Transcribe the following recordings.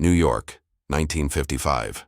New York, 1955.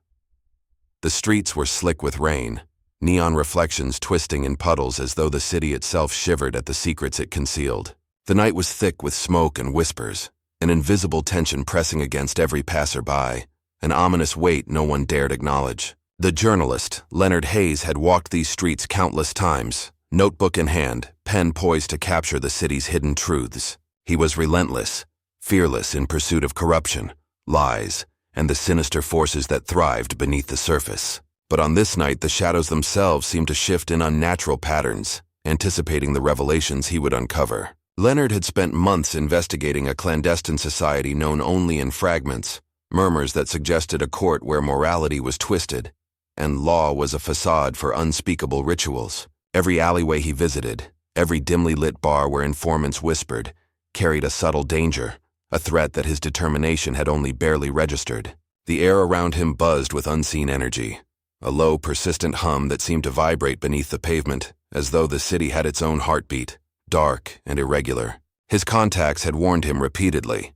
The streets were slick with rain, neon reflections twisting in puddles as though the city itself shivered at the secrets it concealed. The night was thick with smoke and whispers, an invisible tension pressing against every passerby, an ominous weight no one dared acknowledge. The journalist, Leonard Hayes, had walked these streets countless times, notebook in hand, pen poised to capture the city's hidden truths. He was relentless, fearless in pursuit of corruption, lies, and the sinister forces that thrived beneath the surface. But on this night, the shadows themselves seemed to shift in unnatural patterns, anticipating the revelations he would uncover. Leonard had spent months investigating a clandestine society known only in fragments, murmurs that suggested a court where morality was twisted, and law was a facade for unspeakable rituals. Every alleyway he visited, every dimly lit bar where informants whispered, carried a subtle danger, a threat that his determination had only barely registered. The air around him buzzed with unseen energy, a low, persistent hum that seemed to vibrate beneath the pavement, as though the city had its own heartbeat, dark and irregular. His contacts had warned him repeatedly.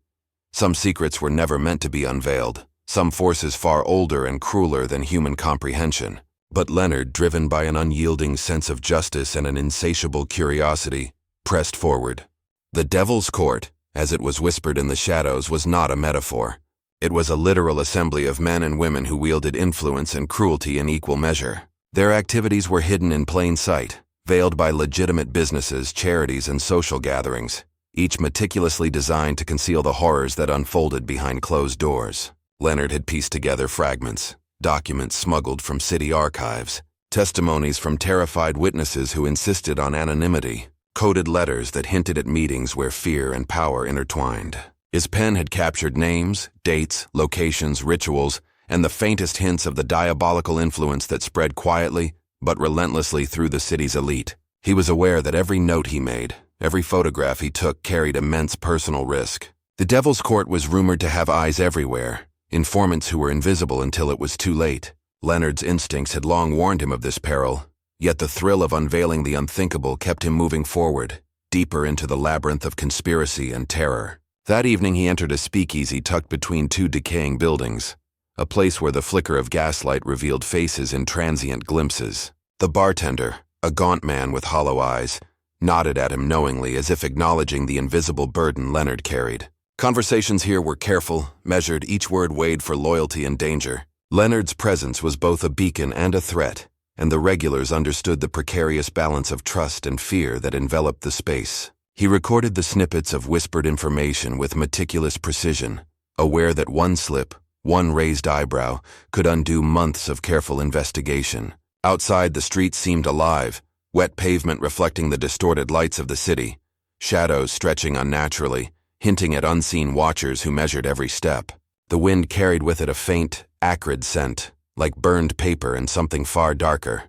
Some secrets were never meant to be unveiled, some forces far older and crueler than human comprehension. But Leonard, driven by an unyielding sense of justice and an insatiable curiosity, pressed forward. The Devil's Court, as it was whispered in the shadows, was not a metaphor. It was a literal assembly of men and women who wielded influence and cruelty in equal measure. Their activities were hidden in plain sight, veiled by legitimate businesses, charities, and social gatherings, each meticulously designed to conceal the horrors that unfolded behind closed doors. Leonard had pieced together fragments, documents smuggled from city archives, testimonies from terrified witnesses who insisted on anonymity, coded letters that hinted at meetings where fear and power intertwined. His pen had captured names, dates, locations, rituals, and the faintest hints of the diabolical influence that spread quietly but relentlessly through the city's elite. He was aware that every note he made, every photograph he took carried immense personal risk. The Devil's Court was rumored to have eyes everywhere, informants who were invisible until it was too late. Leonard's instincts had long warned him of this peril, yet the thrill of unveiling the unthinkable kept him moving forward, deeper into the labyrinth of conspiracy and terror. That evening he entered a speakeasy tucked between two decaying buildings, a place where the flicker of gaslight revealed faces in transient glimpses. The bartender, a gaunt man with hollow eyes, nodded at him knowingly as if acknowledging the invisible burden Leonard carried. Conversations here were careful, measured, each word weighed for loyalty and danger. Leonard's presence was both a beacon and a threat, and the regulars understood the precarious balance of trust and fear that enveloped the space. He recorded the snippets of whispered information with meticulous precision, aware that one slip, one raised eyebrow, could undo months of careful investigation. Outside, the streets seemed alive, wet pavement reflecting the distorted lights of the city, shadows stretching unnaturally, hinting at unseen watchers who measured every step. The wind carried with it a faint, acrid scent, like burned paper and something far darker,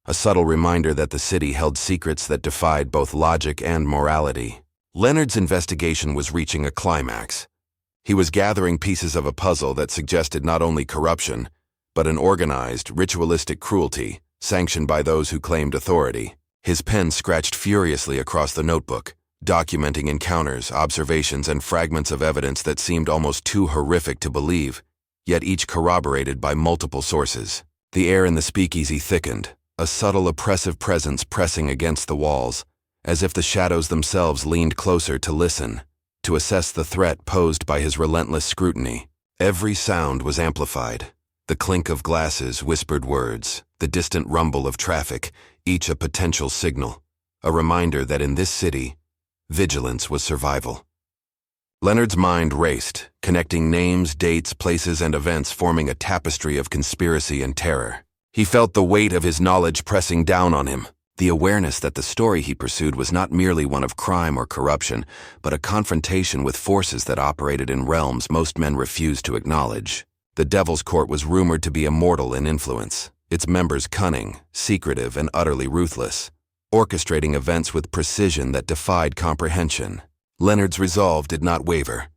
a subtle reminder that the city held secrets that defied both logic and morality. Leonard's investigation was reaching a climax. He was gathering pieces of a puzzle that suggested not only corruption, but an organized, ritualistic cruelty sanctioned by those who claimed authority. His pen scratched furiously across the notebook, documenting encounters, observations, and fragments of evidence that seemed almost too horrific to believe, yet each corroborated by multiple sources. The air in the speakeasy thickened, a subtle oppressive presence pressing against the walls, as if the shadows themselves leaned closer to listen, to assess the threat posed by his relentless scrutiny. Every sound was amplified. The clink of glasses, whispered words, the distant rumble of traffic, each a potential signal, a reminder that in this city, vigilance was survival. Leonard's mind raced, connecting names, dates, places, and events forming a tapestry of conspiracy and terror. He felt the weight of his knowledge pressing down on him, the awareness that the story he pursued was not merely one of crime or corruption, but a confrontation with forces that operated in realms most men refused to acknowledge. The Devil's Court was rumored to be immortal in influence, its members cunning, secretive, and utterly ruthless, orchestrating events with precision that defied comprehension. Leonard's resolve did not waver.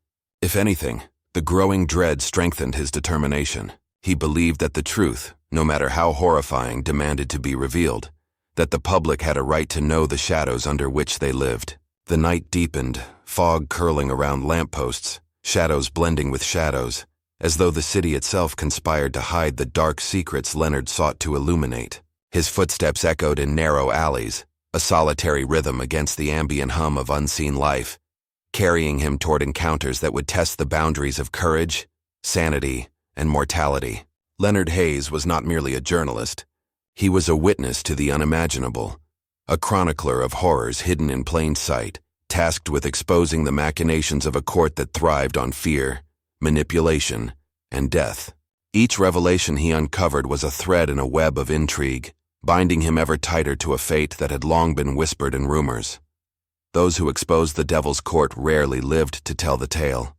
If anything, the growing dread strengthened his determination. He believed that the truth, no matter how horrifying, demanded to be revealed, that the public had a right to know the shadows under which they lived. The night deepened, fog curling around lampposts, shadows blending with shadows, as though the city itself conspired to hide the dark secrets Leonard sought to illuminate. His footsteps echoed in narrow alleys, a solitary rhythm against the ambient hum of unseen life, carrying him toward encounters that would test the boundaries of courage, sanity, and mortality. Leonard Hayes was not merely a journalist. He was a witness to the unimaginable, a chronicler of horrors hidden in plain sight, tasked with exposing the machinations of a court that thrived on fear, manipulation, and death. Each revelation he uncovered was a thread in a web of intrigue, binding him ever tighter to a fate that had long been whispered in rumors. Those who exposed the Devil's Court rarely lived to tell the tale.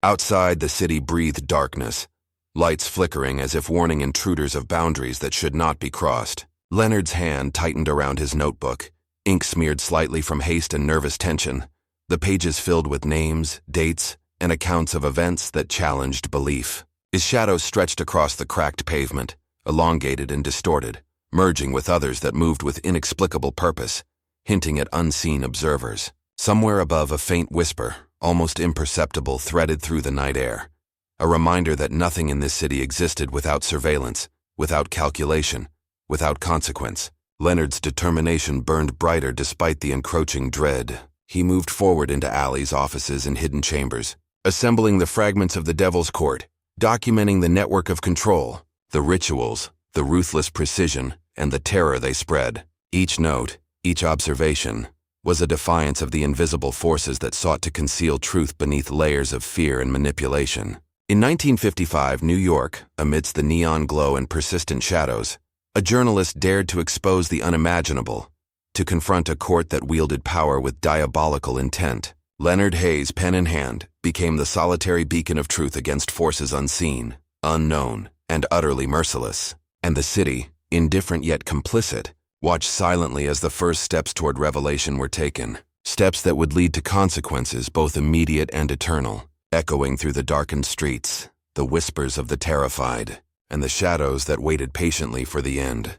Outside, the city breathed darkness, lights flickering as if warning intruders of boundaries that should not be crossed. Leonard's hand tightened around his notebook, ink smeared slightly from haste and nervous tension, the pages filled with names, dates, and accounts of events that challenged belief. His shadows stretched across the cracked pavement, elongated and distorted, merging with others that moved with inexplicable purpose, hinting at unseen observers. Somewhere above, a faint whisper, almost imperceptible, threaded through the night air, a reminder that nothing in this city existed without surveillance, without calculation, without consequence. Leonard's determination burned brighter despite the encroaching dread. He moved forward into alleys, offices, and hidden chambers, assembling the fragments of the Devil's Court, documenting the network of control, the rituals, the ruthless precision, and the terror they spread. Each note, each observation, was a defiance of the invisible forces that sought to conceal truth beneath layers of fear and manipulation. In 1955, New York, amidst the neon glow and persistent shadows, a journalist dared to expose the unimaginable, to confront a court that wielded power with diabolical intent. Leonard Hayes, pen in hand, became the solitary beacon of truth against forces unseen, unknown, and utterly merciless. And the city, indifferent yet complicit, watched silently as the first steps toward revelation were taken, steps that would lead to consequences both immediate and eternal. Echoing through the darkened streets, the whispers of the terrified, and the shadows that waited patiently for the end.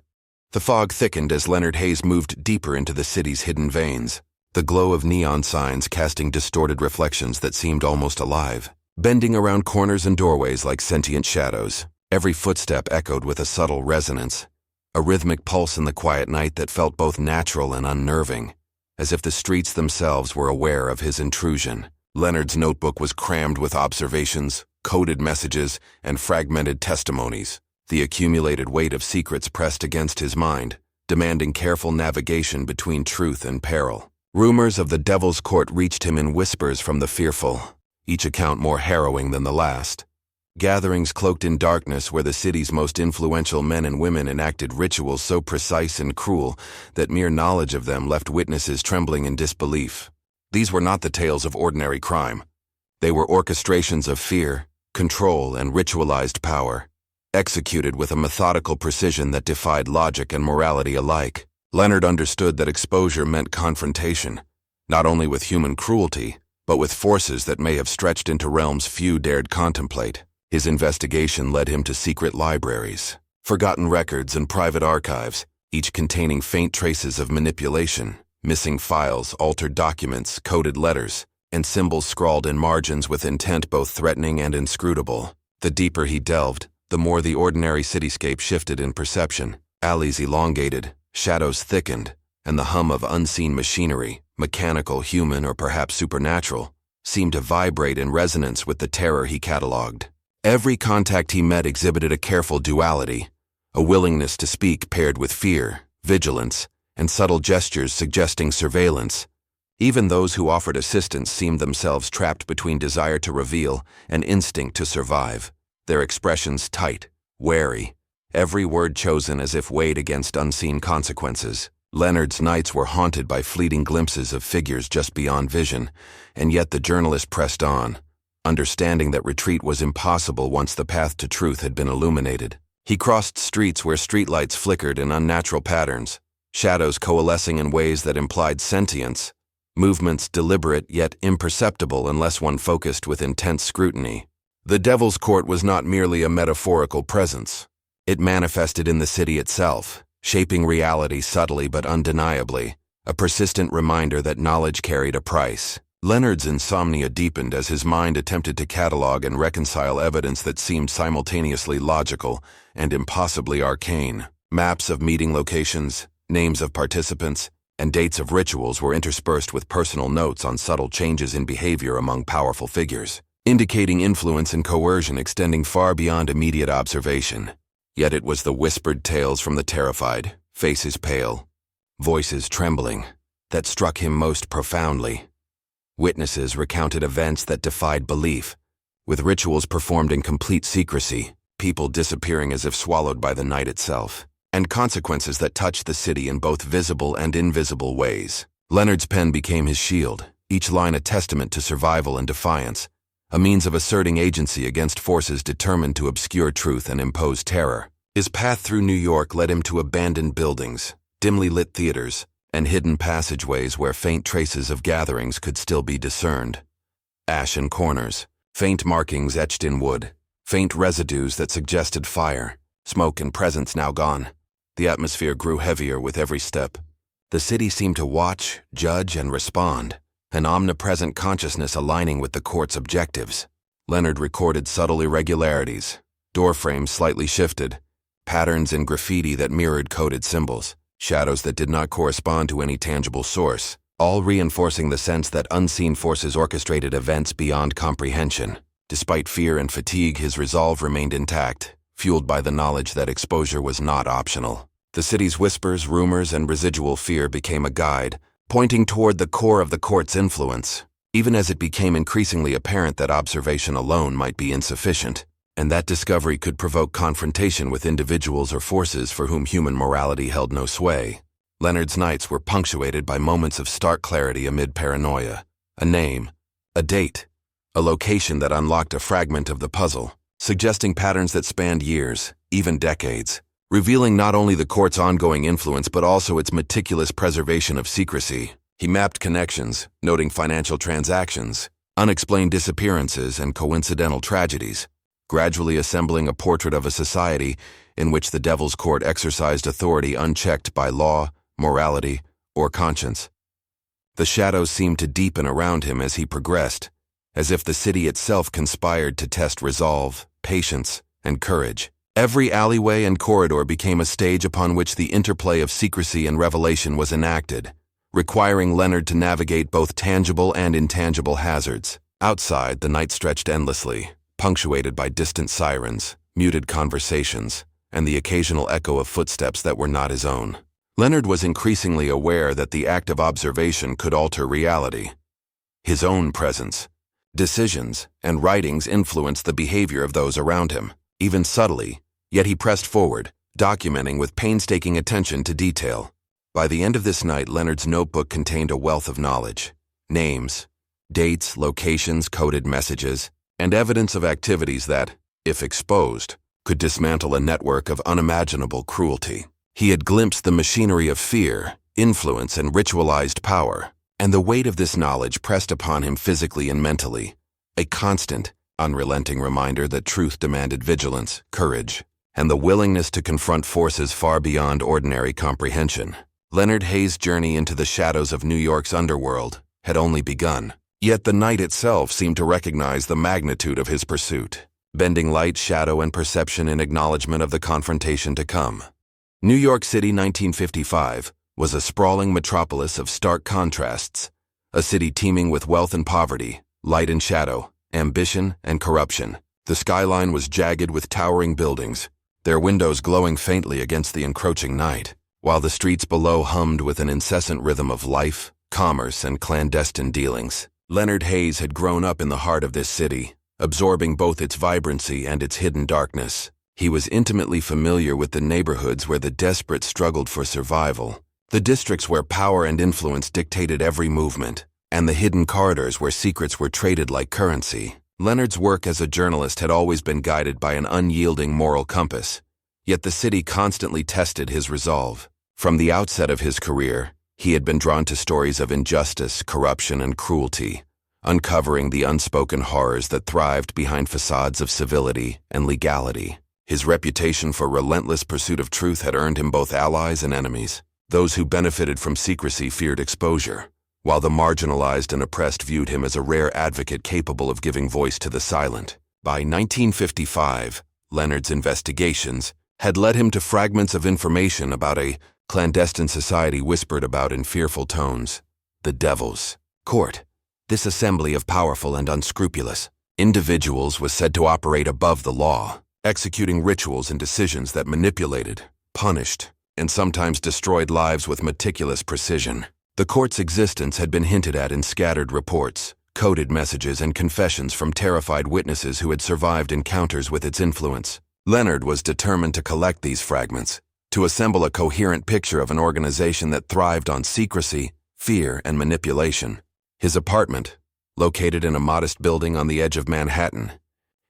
The fog thickened as Leonard Hayes moved deeper into the city's hidden veins, the glow of neon signs casting distorted reflections that seemed almost alive, bending around corners and doorways like sentient shadows. Every footstep echoed with a subtle resonance, a rhythmic pulse in the quiet night that felt both natural and unnerving, as if the streets themselves were aware of his intrusion. Leonard's notebook was crammed with observations, coded messages, and fragmented testimonies. The accumulated weight of secrets pressed against his mind, demanding careful navigation between truth and peril. Rumors of the Devil's Court reached him in whispers from the fearful, each account more harrowing than the last. Gatherings cloaked in darkness where the city's most influential men and women enacted rituals so precise and cruel that mere knowledge of them left witnesses trembling in disbelief. These were not the tales of ordinary crime. They were orchestrations of fear, control, and ritualized power, executed with a methodical precision that defied logic and morality alike. Leonard understood that exposure meant confrontation, not only with human cruelty, but with forces that may have stretched into realms few dared contemplate. His investigation led him to secret libraries, forgotten records, and private archives, each containing faint traces of manipulation. Missing files, altered documents, coded letters, and symbols scrawled in margins with intent both threatening and inscrutable. The deeper he delved, the more the ordinary cityscape shifted in perception. Alleys elongated, shadows thickened, and the hum of unseen machinery, mechanical, human, or perhaps supernatural, seemed to vibrate in resonance with the terror he cataloged. Every contact he met exhibited a careful duality, a willingness to speak paired with fear, vigilance, and subtle gestures suggesting surveillance. Even those who offered assistance seemed themselves trapped between desire to reveal and instinct to survive, their expressions tight, wary, every word chosen as if weighed against unseen consequences. Leonard's nights were haunted by fleeting glimpses of figures just beyond vision, and yet the journalist pressed on, understanding that retreat was impossible once the path to truth had been illuminated. He crossed streets where streetlights flickered in unnatural patterns, shadows coalescing in ways that implied sentience, movements deliberate yet imperceptible unless one focused with intense scrutiny. The Devil's Court was not merely a metaphorical presence. It manifested in the city itself, shaping reality subtly but undeniably, a persistent reminder that knowledge carried a price. Leonard's insomnia deepened as his mind attempted to catalog and reconcile evidence that seemed simultaneously logical and impossibly arcane. Maps of meeting locations, names of participants, and dates of rituals were interspersed with personal notes on subtle changes in behavior among powerful figures, indicating influence and coercion extending far beyond immediate observation. Yet it was the whispered tales from the terrified, faces pale, voices trembling, that struck him most profoundly. Witnesses recounted events that defied belief, with rituals performed in complete secrecy, people disappearing as if swallowed by the night itself, and consequences that touched the city in both visible and invisible ways. Leonard's pen became his shield, each line a testament to survival and defiance, a means of asserting agency against forces determined to obscure truth and impose terror. His path through New York led him to abandoned buildings, dimly lit theaters, and hidden passageways where faint traces of gatherings could still be discerned. Ashen corners, faint markings etched in wood, faint residues that suggested fire, smoke and presence now gone. The atmosphere grew heavier with every step. The city seemed to watch, judge, and respond, an omnipresent consciousness aligning with the court's objectives. Leonard recorded subtle irregularities, door frames slightly shifted, patterns in graffiti that mirrored coded symbols, shadows that did not correspond to any tangible source, all reinforcing the sense that unseen forces orchestrated events beyond comprehension. Despite fear and fatigue, his resolve remained intact, fueled by the knowledge that exposure was not optional. The city's whispers, rumors, and residual fear became a guide, pointing toward the core of the court's influence, even as it became increasingly apparent that observation alone might be insufficient, and that discovery could provoke confrontation with individuals or forces for whom human morality held no sway. Leonard's nights were punctuated by moments of stark clarity amid paranoia. A name, a date, a location that unlocked a fragment of the puzzle, suggesting patterns that spanned years, even decades, revealing not only the court's ongoing influence but also its meticulous preservation of secrecy. He mapped connections, noting financial transactions, unexplained disappearances, and coincidental tragedies, gradually assembling a portrait of a society in which the Devil's Court exercised authority unchecked by law, morality, or conscience. The shadows seemed to deepen around him as he progressed, as if the city itself conspired to test resolve, patience, and courage. Every alleyway and corridor became a stage upon which the interplay of secrecy and revelation was enacted, requiring Leonard to navigate both tangible and intangible hazards. Outside, the night stretched endlessly, punctuated by distant sirens, muted conversations, and the occasional echo of footsteps that were not his own. Leonard was increasingly aware that the act of observation could alter reality. His own presence, decisions, and writings influenced the behavior of those around him, even subtly, yet he pressed forward, documenting with painstaking attention to detail. By the end of this night, Leonard's notebook contained a wealth of knowledge, names, dates, locations, coded messages, and evidence of activities that, if exposed, could dismantle a network of unimaginable cruelty. He had glimpsed the machinery of fear, influence, and ritualized power, and the weight of this knowledge pressed upon him physically and mentally, a constant, unrelenting reminder that truth demanded vigilance, courage, and the willingness to confront forces far beyond ordinary comprehension. Leonard Hayes' journey into the shadows of New York's underworld had only begun. Yet the night itself seemed to recognize the magnitude of his pursuit, bending light, shadow, and perception in acknowledgement of the confrontation to come. New York City, 1955, was a sprawling metropolis of stark contrasts, a city teeming with wealth and poverty, light and shadow, ambition and corruption. The skyline was jagged with towering buildings, their windows glowing faintly against the encroaching night, while the streets below hummed with an incessant rhythm of life, commerce, and clandestine dealings. Leonard Hayes had grown up in the heart of this city, absorbing both its vibrancy and its hidden darkness. He was intimately familiar with the neighborhoods where the desperate struggled for survival, the districts where power and influence dictated every movement, and the hidden corridors where secrets were traded like currency. Leonard's work as a journalist had always been guided by an unyielding moral compass, yet the city constantly tested his resolve. From the outset of his career, he had been drawn to stories of injustice, corruption, and cruelty, uncovering the unspoken horrors that thrived behind facades of civility and legality. His reputation for relentless pursuit of truth had earned him both allies and enemies. Those who benefited from secrecy feared exposure, while the marginalized and oppressed viewed him as a rare advocate capable of giving voice to the silent. By 1955, Leonard's investigations had led him to fragments of information about a clandestine society whispered about in fearful tones: the Devil's Court. This assembly of powerful and unscrupulous individuals was said to operate above the law, executing rituals and decisions that manipulated, punished, and sometimes destroyed lives with meticulous precision. The court's existence had been hinted at in scattered reports, coded messages, and confessions from terrified witnesses who had survived encounters with its influence. Leonard was determined to collect these fragments, to assemble a coherent picture of an organization that thrived on secrecy, fear, and manipulation. His apartment, located in a modest building on the edge of Manhattan,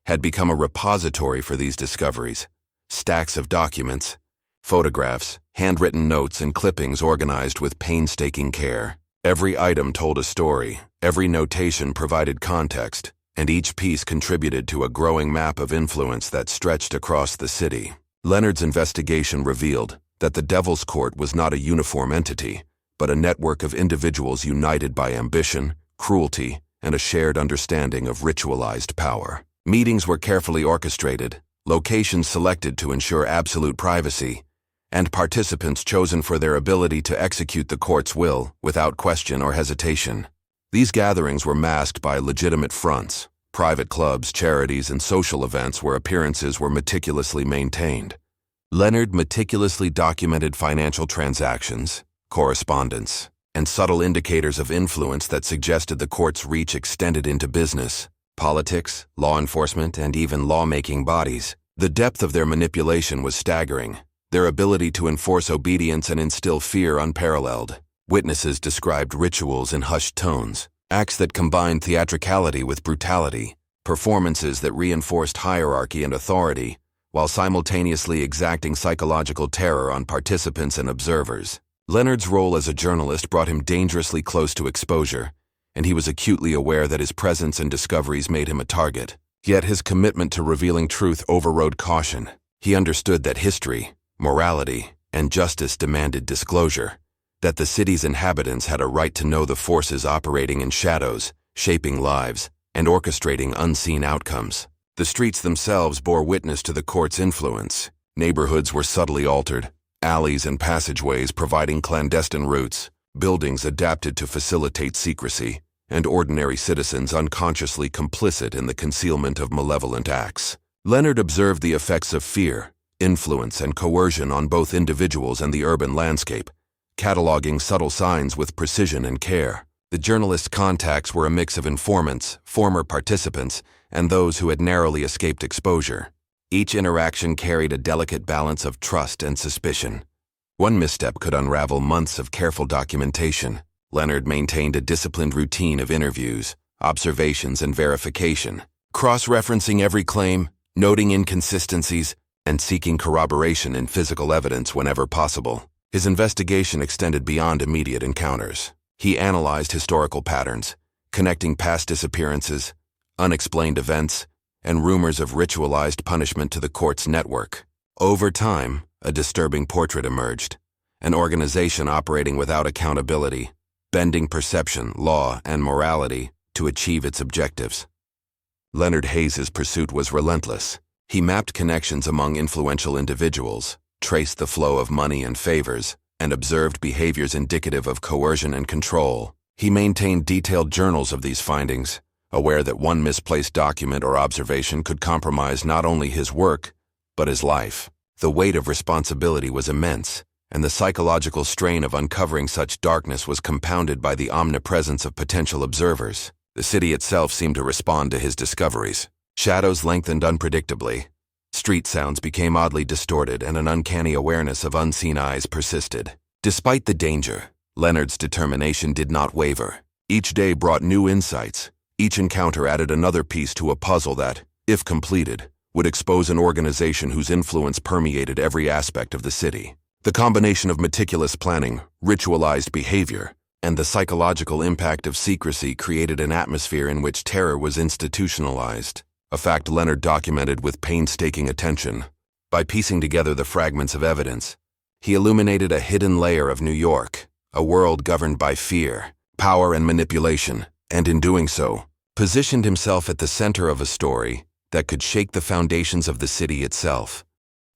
had become a repository for these discoveries. Stacks of documents, photographs, handwritten notes, and clippings organized with painstaking care. Every item told a story, every notation provided context, and each piece contributed to a growing map of influence that stretched across the city. Leonard's investigation revealed that the Devil's Court was not a uniform entity, but a network of individuals united by ambition, cruelty, and a shared understanding of ritualized power. Meetings were carefully orchestrated, locations selected to ensure absolute privacy, and participants chosen for their ability to execute the court's will without question or hesitation. These gatherings were masked by legitimate fronts, private clubs, charities, and social events where appearances were meticulously maintained. Leonard meticulously documented financial transactions, correspondence, and subtle indicators of influence that suggested the court's reach extended into business, politics, law enforcement, and even lawmaking bodies. The depth of their manipulation was staggering, their ability to enforce obedience and instill fear unparalleled. Witnesses described rituals in hushed tones, acts that combined theatricality with brutality, performances that reinforced hierarchy and authority, while simultaneously exacting psychological terror on participants and observers. Leonard's role as a journalist brought him dangerously close to exposure, and he was acutely aware that his presence and discoveries made him a target. Yet his commitment to revealing truth overrode caution. He understood that history, morality, and justice demanded disclosure, that the city's inhabitants had a right to know the forces operating in shadows, shaping lives, and orchestrating unseen outcomes. The streets themselves bore witness to the court's influence. Neighborhoods were subtly altered, alleys and passageways providing clandestine routes, buildings adapted to facilitate secrecy, and ordinary citizens unconsciously complicit in the concealment of malevolent acts. Leonard observed the effects of fear, influence, and coercion on both individuals and the urban landscape, cataloging subtle signs with precision and care. The journalist's contacts were a mix of informants, former participants, and those who had narrowly escaped exposure. Each interaction carried a delicate balance of trust and suspicion. One misstep could unravel months of careful documentation. Leonard maintained a disciplined routine of interviews, observations, and verification, cross-referencing every claim, noting inconsistencies, and seeking corroboration in physical evidence whenever possible. His investigation extended beyond immediate encounters. He analyzed historical patterns, connecting past disappearances, unexplained events, and rumors of ritualized punishment to the court's network. Over time, a disturbing portrait emerged, an organization operating without accountability, bending perception, law, and morality to achieve its objectives. Leonard Hayes's pursuit was relentless. He mapped connections among influential individuals, traced the flow of money and favors, and observed behaviors indicative of coercion and control. He maintained detailed journals of these findings, aware that one misplaced document or observation could compromise not only his work, but his life. The weight of responsibility was immense, and the psychological strain of uncovering such darkness was compounded by the omnipresence of potential observers. The city itself seemed to respond to his discoveries. Shadows lengthened unpredictably. Street sounds became oddly distorted, and an uncanny awareness of unseen eyes persisted. Despite the danger, Leonard's determination did not waver. Each day brought new insights. Each encounter added another piece to a puzzle that, if completed, would expose an organization whose influence permeated every aspect of the city. The combination of meticulous planning, ritualized behavior, and the psychological impact of secrecy created an atmosphere in which terror was institutionalized, a fact Leonard documented with painstaking attention. By piecing together the fragments of evidence, he illuminated a hidden layer of New York, a world governed by fear, power and manipulation, and in doing so, positioned himself at the center of a story that could shake the foundations of the city itself.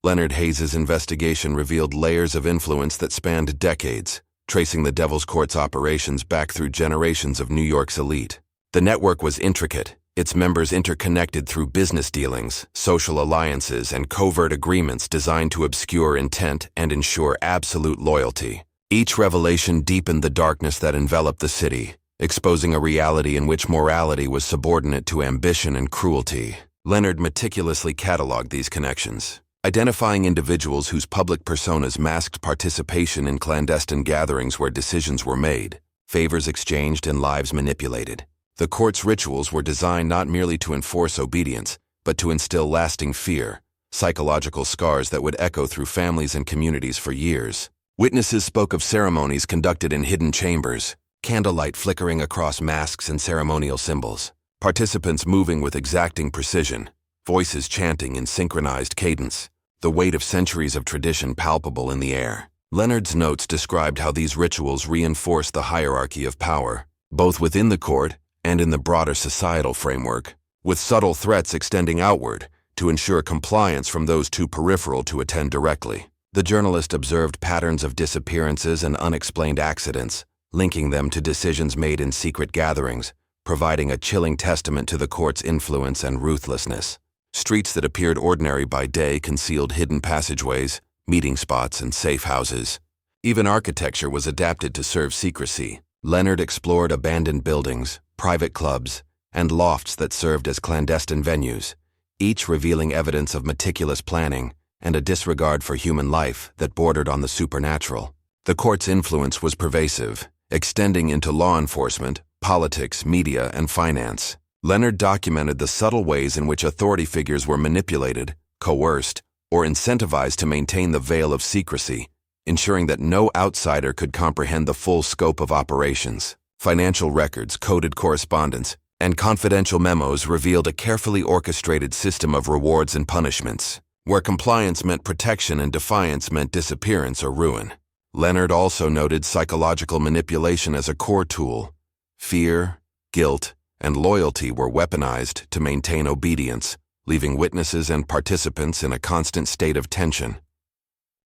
Leonard Hayes's investigation revealed layers of influence that spanned decades, tracing the Devil's Court's operations back through generations of New York's elite. The network was intricate, its members interconnected through business dealings, social alliances, and covert agreements designed to obscure intent and ensure absolute loyalty. Each revelation deepened the darkness that enveloped the city, exposing a reality in which morality was subordinate to ambition and cruelty. Leonard meticulously cataloged these connections, identifying individuals whose public personas masked participation in clandestine gatherings where decisions were made, favors exchanged, and lives manipulated. The court's rituals were designed not merely to enforce obedience, but to instill lasting fear, psychological scars that would echo through families and communities for years. Witnesses spoke of ceremonies conducted in hidden chambers, candlelight flickering across masks and ceremonial symbols, participants moving with exacting precision, voices chanting in synchronized cadence, the weight of centuries of tradition palpable in the air. Leonard's notes described how these rituals reinforced the hierarchy of power, both within the court and in the broader societal framework, with subtle threats extending outward to ensure compliance from those too peripheral to attend directly. The journalist observed patterns of disappearances and unexplained accidents, linking them to decisions made in secret gatherings, providing a chilling testament to the court's influence and ruthlessness. Streets that appeared ordinary by day concealed hidden passageways, meeting spots, and safe houses. Even architecture was adapted to serve secrecy. Leonard explored abandoned buildings, private clubs, and lofts that served as clandestine venues, each revealing evidence of meticulous planning and a disregard for human life that bordered on the supernatural. The court's influence was pervasive, extending into law enforcement, politics, media, and finance. Leonard documented the subtle ways in which authority figures were manipulated, coerced, or incentivized to maintain the veil of secrecy, ensuring that no outsider could comprehend the full scope of operations. Financial records, coded correspondence, and confidential memos revealed a carefully orchestrated system of rewards and punishments, where compliance meant protection and defiance meant disappearance or ruin. Leonard also noted psychological manipulation as a core tool. Fear, guilt, and loyalty were weaponized to maintain obedience, leaving witnesses and participants in a constant state of tension.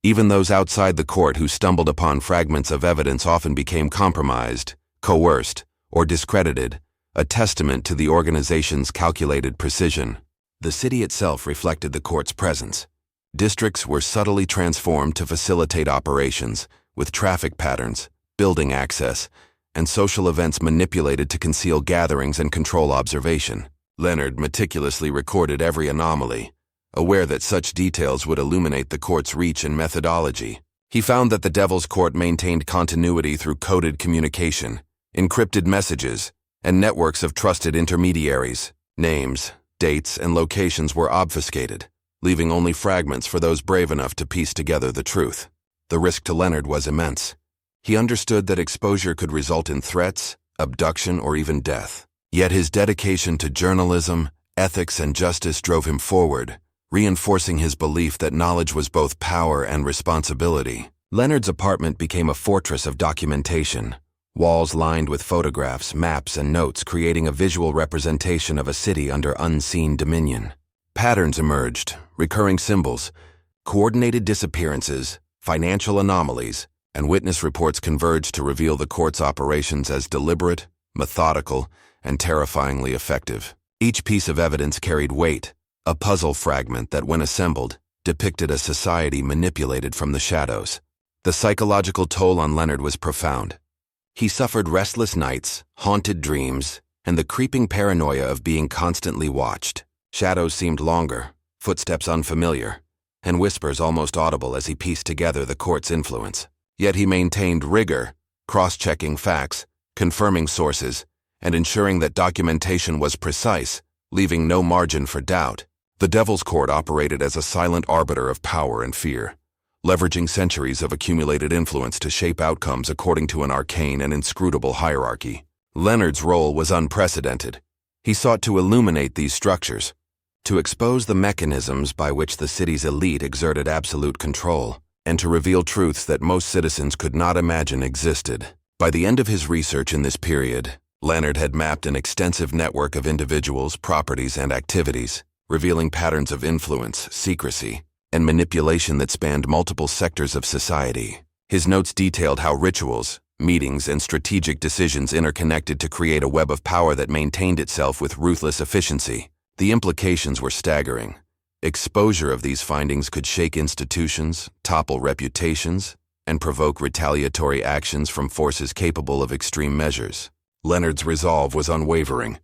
Even those outside the court who stumbled upon fragments of evidence often became compromised, coerced, or discredited, a testament to the organization's calculated precision. The city itself reflected the court's presence. Districts were subtly transformed to facilitate operations, with traffic patterns, building access, and social events manipulated to conceal gatherings and control observation. Leonard meticulously recorded every anomaly, aware that such details would illuminate the court's reach and methodology. He found that the Devil's Court maintained continuity through coded communication, encrypted messages, and networks of trusted intermediaries. Names, dates, and locations were obfuscated, leaving only fragments for those brave enough to piece together the truth. The risk to Leonard was immense. He understood that exposure could result in threats, abduction, or even death. Yet his dedication to journalism, ethics, and justice drove him forward, reinforcing his belief that knowledge was both power and responsibility. Leonard's apartment became a fortress of documentation, walls lined with photographs, maps, and notes creating a visual representation of a city under unseen dominion. Patterns emerged, recurring symbols, coordinated disappearances, financial anomalies, and witness reports converged to reveal the court's operations as deliberate, methodical, and terrifyingly effective. Each piece of evidence carried weight, a puzzle fragment that, when assembled, depicted a society manipulated from the shadows. The psychological toll on Leonard was profound. He suffered restless nights, haunted dreams, and the creeping paranoia of being constantly watched. Shadows seemed longer, footsteps unfamiliar, and whispers almost audible as he pieced together the court's influence. Yet he maintained rigor, cross-checking facts, confirming sources, and ensuring that documentation was precise, leaving no margin for doubt. The Devil's Court operated as a silent arbiter of power and fear, leveraging centuries of accumulated influence to shape outcomes according to an arcane and inscrutable hierarchy. Leonard's role was unprecedented. He sought to illuminate these structures, to expose the mechanisms by which the city's elite exerted absolute control, and to reveal truths that most citizens could not imagine existed. By the end of his research in this period, Leonard had mapped an extensive network of individuals, properties, and activities, revealing patterns of influence, secrecy, and manipulation that spanned multiple sectors of society. His notes detailed how rituals, meetings, and strategic decisions interconnected to create a web of power that maintained itself with ruthless efficiency. The implications were staggering. Exposure of these findings could shake institutions, topple reputations, and provoke retaliatory actions from forces capable of extreme measures. Leonard's resolve was unwavering.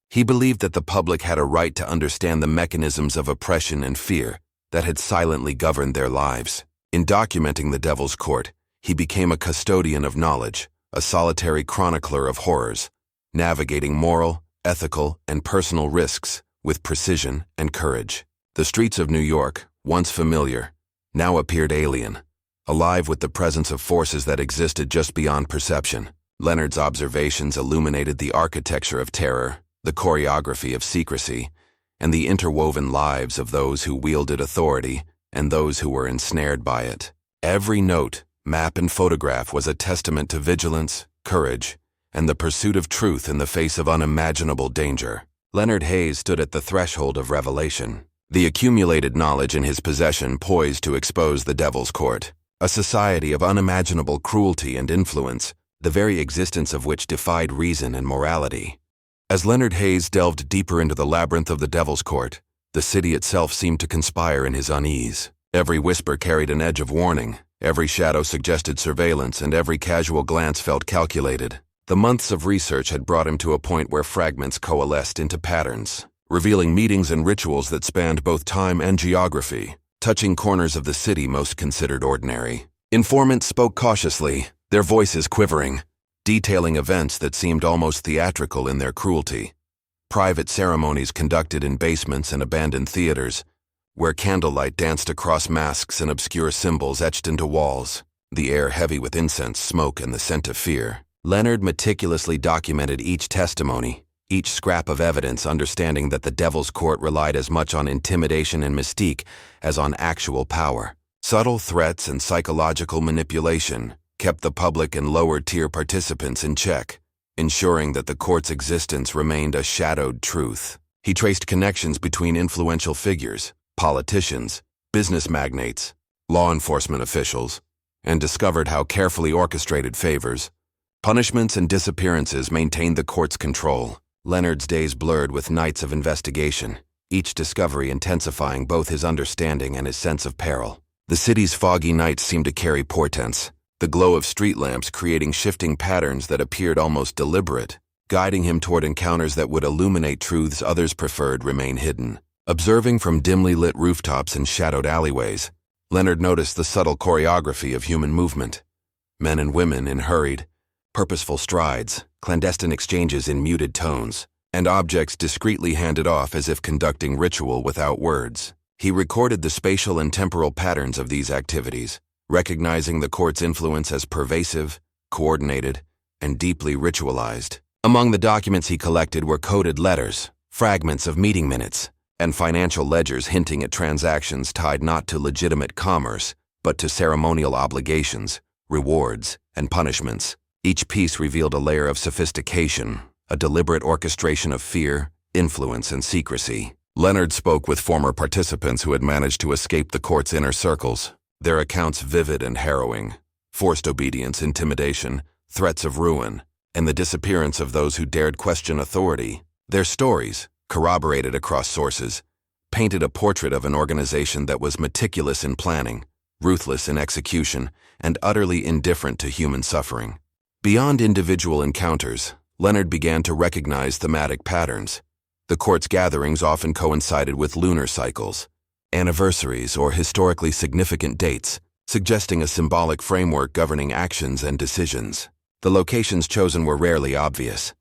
He believed that the public had a right to understand the mechanisms of oppression and fear that had silently governed their lives. In documenting the Devil's Court, he became a custodian of knowledge, a solitary chronicler of horrors, navigating moral, ethical, and personal risks with precision and courage. The streets of New York, once familiar, now appeared alien, alive with the presence of forces that existed just beyond perception. Leonard's observations illuminated the architecture of terror, the choreography of secrecy, and the interwoven lives of those who wielded authority and those who were ensnared by it. Every note, map, and photograph was a testament to vigilance, courage, and the pursuit of truth in the face of unimaginable danger. Leonard Hayes stood at the threshold of revelation, the accumulated knowledge in his possession poised to expose the Devil's Court, a society of unimaginable cruelty and influence, the very existence of which defied reason and morality. As Leonard Hayes delved deeper into the labyrinth of the Devil's Court, the city itself seemed to conspire in his unease. Every whisper carried an edge of warning, every shadow suggested surveillance, and every casual glance felt calculated. The months of research had brought him to a point where fragments coalesced into patterns, revealing meetings and rituals that spanned both time and geography, touching corners of the city most considered ordinary. Informants spoke cautiously, their voices quivering, detailing events that seemed almost theatrical in their cruelty. Private ceremonies conducted in basements and abandoned theaters, where candlelight danced across masks and obscure symbols etched into walls, the air heavy with incense, smoke, and the scent of fear. Leonard meticulously documented each testimony, each scrap of evidence, understanding that the Devil's Court relied as much on intimidation and mystique as on actual power. Subtle threats and psychological manipulation kept the public and lower-tier participants in check, ensuring that the court's existence remained a shadowed truth. He traced connections between influential figures, politicians, business magnates, law enforcement officials, and discovered how carefully orchestrated favors, punishments, and disappearances maintained the court's control. Leonard's days blurred with nights of investigation, each discovery intensifying both his understanding and his sense of peril. The city's foggy nights seemed to carry portents, the glow of street lamps creating shifting patterns that appeared almost deliberate, guiding him toward encounters that would illuminate truths others preferred remain hidden. Observing from dimly lit rooftops and shadowed alleyways, Leonard noticed the subtle choreography of human movement. Men and women in hurried, purposeful strides, clandestine exchanges in muted tones, and objects discreetly handed off as if conducting ritual without words. He recorded the spatial and temporal patterns of these activities, recognizing the court's influence as pervasive, coordinated, and deeply ritualized. Among the documents he collected were coded letters, fragments of meeting minutes, and financial ledgers hinting at transactions tied not to legitimate commerce, but to ceremonial obligations, rewards, and punishments. Each piece revealed a layer of sophistication, a deliberate orchestration of fear, influence, and secrecy. Leonard spoke with former participants who had managed to escape the court's inner circles, their accounts vivid and harrowing: forced obedience, intimidation, threats of ruin, and the disappearance of those who dared question authority. Their stories, corroborated across sources, painted a portrait of an organization that was meticulous in planning, ruthless in execution, and utterly indifferent to human suffering. Beyond individual encounters, Leonard began to recognize thematic patterns. The court's gatherings often coincided with lunar cycles, anniversaries, or historically significant dates, suggesting a symbolic framework governing actions and decisions. The locations chosen were rarely obvious: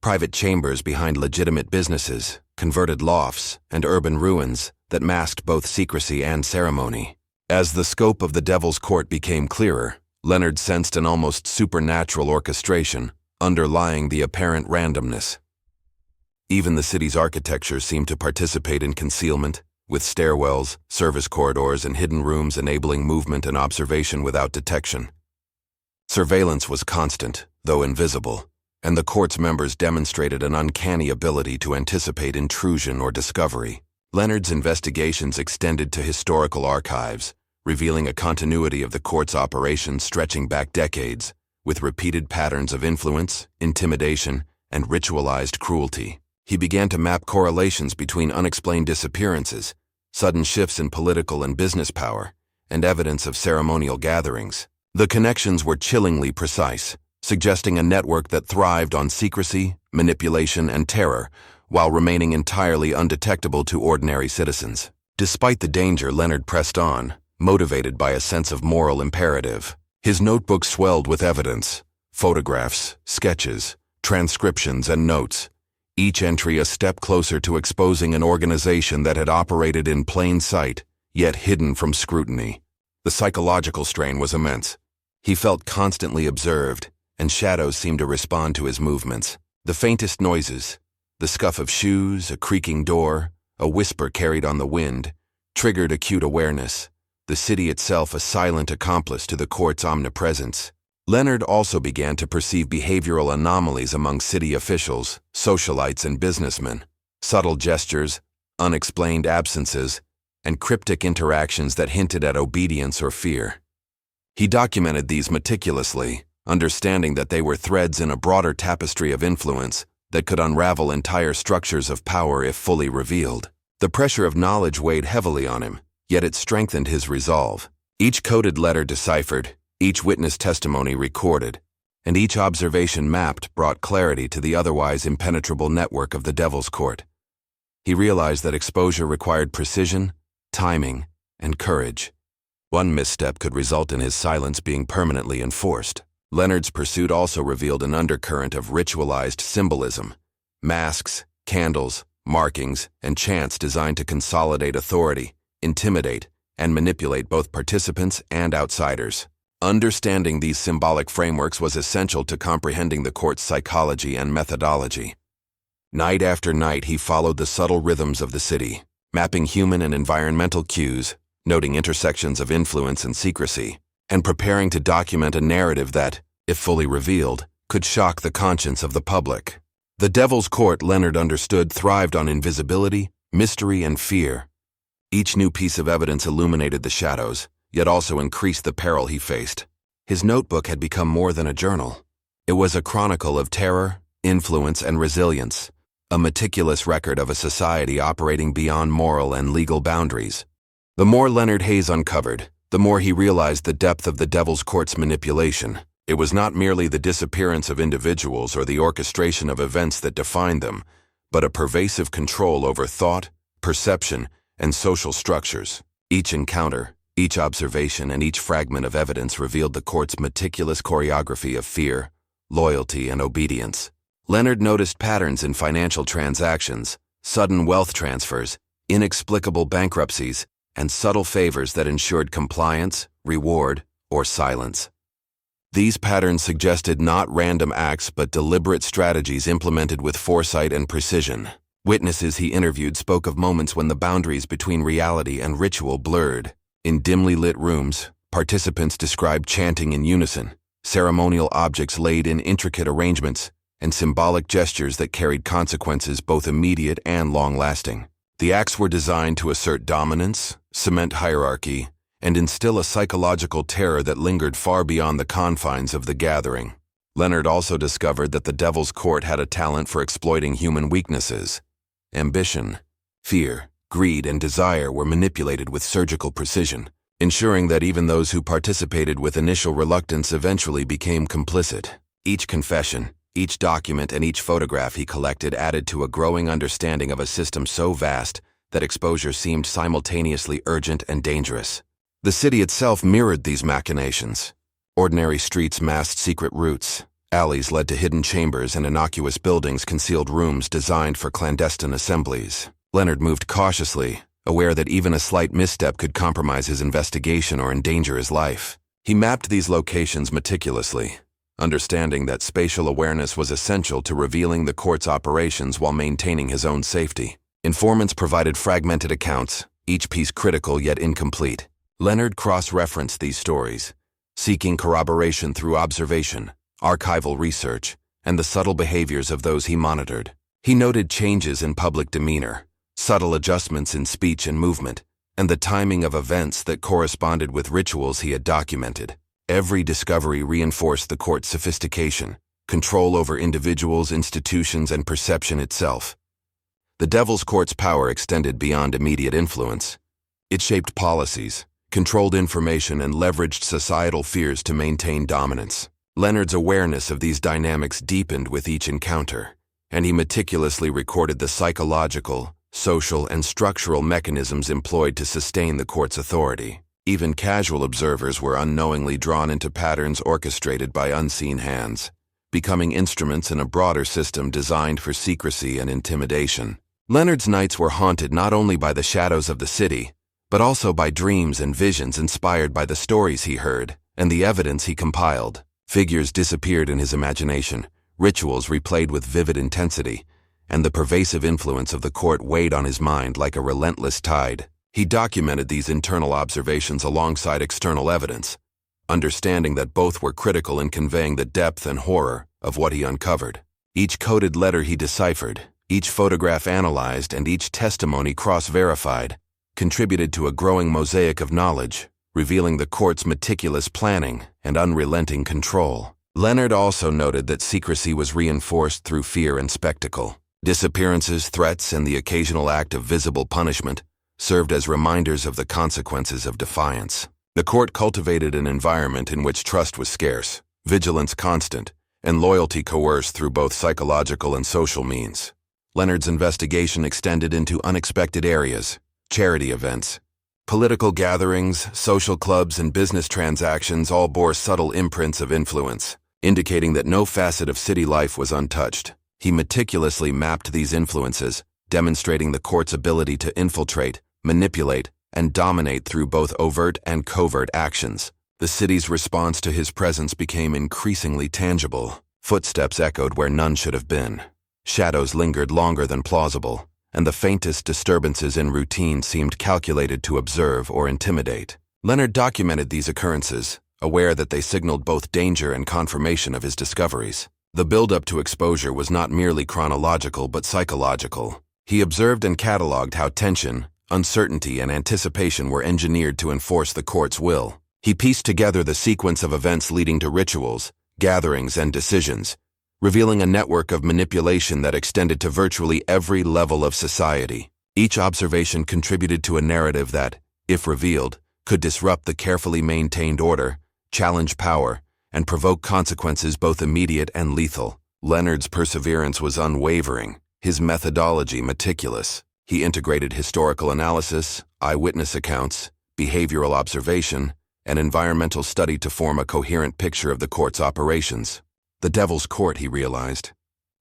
private chambers behind legitimate businesses, converted lofts, and urban ruins that masked both secrecy and ceremony. As the scope of the Devil's Court became clearer, Leonard sensed an almost supernatural orchestration underlying the apparent randomness. Even the city's architecture seemed to participate in concealment, with stairwells, service corridors, and hidden rooms enabling movement and observation without detection. Surveillance was constant, though invisible, and the court's members demonstrated an uncanny ability to anticipate intrusion or discovery. Leonard's investigations extended to historical archives, revealing a continuity of the court's operations stretching back decades, with repeated patterns of influence, intimidation, and ritualized cruelty. He began to map correlations between unexplained disappearances, sudden shifts in political and business power, and evidence of ceremonial gatherings. The connections were chillingly precise, suggesting a network that thrived on secrecy, manipulation, and terror, while remaining entirely undetectable to ordinary citizens. Despite the danger, Leonard pressed on, motivated by a sense of moral imperative. His notebook swelled with evidence, photographs, sketches, transcriptions, and notes, each entry a step closer to exposing an organization that had operated in plain sight, yet hidden from scrutiny. The psychological strain was immense. He felt constantly observed, and shadows seemed to respond to his movements. The faintest noises, the scuff of shoes, a creaking door, a whisper carried on the wind, triggered acute awareness, the city itself a silent accomplice to the court's omnipresence. Leonard also began to perceive behavioral anomalies among city officials, socialites, and businessmen. Subtle gestures, unexplained absences, and cryptic interactions that hinted at obedience or fear. He documented these meticulously, understanding that they were threads in a broader tapestry of influence that could unravel entire structures of power if fully revealed. The pressure of knowledge weighed heavily on him, yet it strengthened his resolve. Each coded letter deciphered, each witness testimony recorded, and each observation mapped brought clarity to the otherwise impenetrable network of the Devil's Court. He realized that exposure required precision, timing, and courage. One misstep could result in his silence being permanently enforced. Leonard's pursuit also revealed an undercurrent of ritualized symbolism, masks, candles, markings, and chants designed to consolidate authority, intimidate, and manipulate both participants and outsiders. Understanding these symbolic frameworks was essential to comprehending the court's psychology and methodology. Night after night, he followed the subtle rhythms of the city, mapping human and environmental cues, noting intersections of influence and secrecy, and preparing to document a narrative that, if fully revealed, could shock the conscience of the public. The Devil's Court, Leonard understood, thrived on invisibility, mystery, and fear. Each new piece of evidence illuminated the shadows, yet also increased the peril he faced. His notebook had become more than a journal. It was a chronicle of terror, influence, and resilience, a meticulous record of a society operating beyond moral and legal boundaries. The more Leonard Hayes uncovered, the more he realized the depth of the Devil's Court's manipulation. It was not merely the disappearance of individuals or the orchestration of events that defined them, but a pervasive control over thought, perception, and social structures. Each encounter, each observation, and each fragment of evidence revealed the court's meticulous choreography of fear, loyalty, and obedience. Leonard noticed patterns in financial transactions, sudden wealth transfers, inexplicable bankruptcies, and subtle favors that ensured compliance, reward, or silence. These patterns suggested not random acts but deliberate strategies implemented with foresight and precision. Witnesses he interviewed spoke of moments when the boundaries between reality and ritual blurred. In dimly lit rooms, participants described chanting in unison, ceremonial objects laid in intricate arrangements, and symbolic gestures that carried consequences both immediate and long-lasting. The acts were designed to assert dominance, cement hierarchy, and instill a psychological terror that lingered far beyond the confines of the gathering. Leonard also discovered that the Devil's Court had a talent for exploiting human weaknesses. Ambition, fear, greed, and desire were manipulated with surgical precision, ensuring that even those who participated with initial reluctance eventually became complicit. Each confession, each document, and each photograph he collected added to a growing understanding of a system so vast that exposure seemed simultaneously urgent and dangerous. The city itself mirrored these machinations. Ordinary streets masked secret routes, alleys led to hidden chambers, and innocuous buildings concealed rooms designed for clandestine assemblies. Leonard moved cautiously, aware that even a slight misstep could compromise his investigation or endanger his life. He mapped these locations meticulously, understanding that spatial awareness was essential to revealing the court's operations while maintaining his own safety. Informants provided fragmented accounts, each piece critical yet incomplete. Leonard cross-referenced these stories, seeking corroboration through observation, archival research, and the subtle behaviors of those he monitored. He noted changes in public demeanor, subtle adjustments in speech and movement, and the timing of events that corresponded with rituals he had documented. Every discovery reinforced the court's sophistication, control over individuals, institutions, and perception itself. The Devil's Court's power extended beyond immediate influence. It shaped policies, controlled information, and leveraged societal fears to maintain dominance. Leonard's awareness of these dynamics deepened with each encounter, and he meticulously recorded the psychological, social, and structural mechanisms employed to sustain the court's authority. Even casual observers were unknowingly drawn into patterns orchestrated by unseen hands, becoming instruments in a broader system designed for secrecy and intimidation. Leonard's nights were haunted not only by the shadows of the city, but also by dreams and visions inspired by the stories he heard and the evidence he compiled. Figures disappeared in his imagination, rituals replayed with vivid intensity, and the pervasive influence of the court weighed on his mind like a relentless tide. He documented these internal observations alongside external evidence, understanding that both were critical in conveying the depth and horror of what he uncovered. Each coded letter he deciphered, each photograph analyzed, and each testimony cross-verified contributed to a growing mosaic of knowledge, revealing the court's meticulous planning and unrelenting control. Leonard also noted that secrecy was reinforced through fear and spectacle. Disappearances, threats, and the occasional act of visible punishment served as reminders of the consequences of defiance. The court cultivated an environment in which trust was scarce, vigilance constant, and loyalty coerced through both psychological and social means. Leonard's investigation extended into unexpected areas: charity events, political gatherings, social clubs, and business transactions all bore subtle imprints of influence, indicating that no facet of city life was untouched. He meticulously mapped these influences, demonstrating the court's ability to infiltrate, manipulate, and dominate through both overt and covert actions. The city's response to his presence became increasingly tangible. Footsteps echoed where none should have been. Shadows lingered longer than plausible, and the faintest disturbances in routine seemed calculated to observe or intimidate. Leonard documented these occurrences, aware that they signaled both danger and confirmation of his discoveries. The build-up to exposure was not merely chronological but psychological. He observed and cataloged how tension, uncertainty, and anticipation were engineered to enforce the court's will. He pieced together the sequence of events leading to rituals, gatherings, and decisions, revealing a network of manipulation that extended to virtually every level of society. Each observation contributed to a narrative that, if revealed, could disrupt the carefully maintained order, challenge power, and provoke consequences both immediate and lethal. Leonard's perseverance was unwavering, his methodology meticulous. He integrated historical analysis, eyewitness accounts, behavioral observation, and environmental study to form a coherent picture of the court's operations. The Devil's Court, he realized,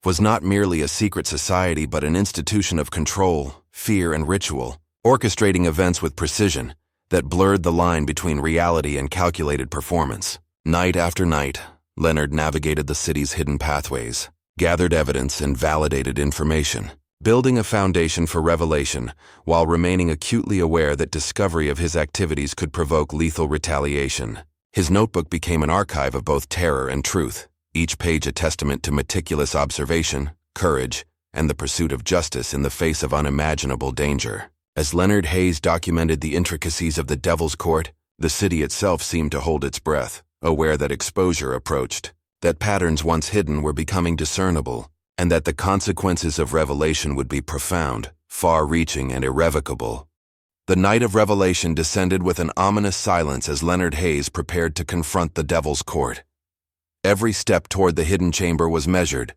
was not merely a secret society but an institution of control, fear, and ritual, orchestrating events with precision that blurred the line between reality and calculated performance. Night after night, Leonard navigated the city's hidden pathways, gathered evidence, and validated information, building a foundation for revelation while remaining acutely aware that discovery of his activities could provoke lethal retaliation. His notebook became an archive of both terror and truth, each page a testament to meticulous observation, courage, and the pursuit of justice in the face of unimaginable danger. As Leonard Hayes documented the intricacies of the Devil's Court, the city itself seemed to hold its breath, aware that exposure approached, that patterns once hidden were becoming discernible, and that the consequences of revelation would be profound, far-reaching, and irrevocable. The night of revelation descended with an ominous silence as Leonard Hayes prepared to confront the Devil's Court. Every step toward the hidden chamber was measured,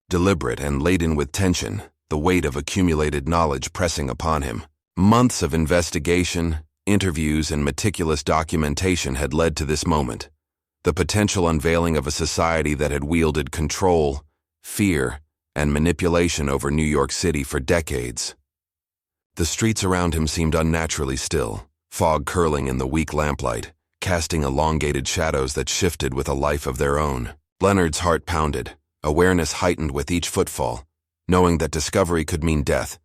deliberate, and laden with tension, the weight of accumulated knowledge pressing upon him. Months of investigation, interviews, and meticulous documentation had led to this moment, the potential unveiling of a society that had wielded control, fear, and manipulation over New York City for decades. The streets around him seemed unnaturally still, fog curling in the weak lamplight, casting elongated shadows that shifted with a life of their own. Leonard's heart pounded, awareness heightened with each footfall, knowing that discovery could mean death,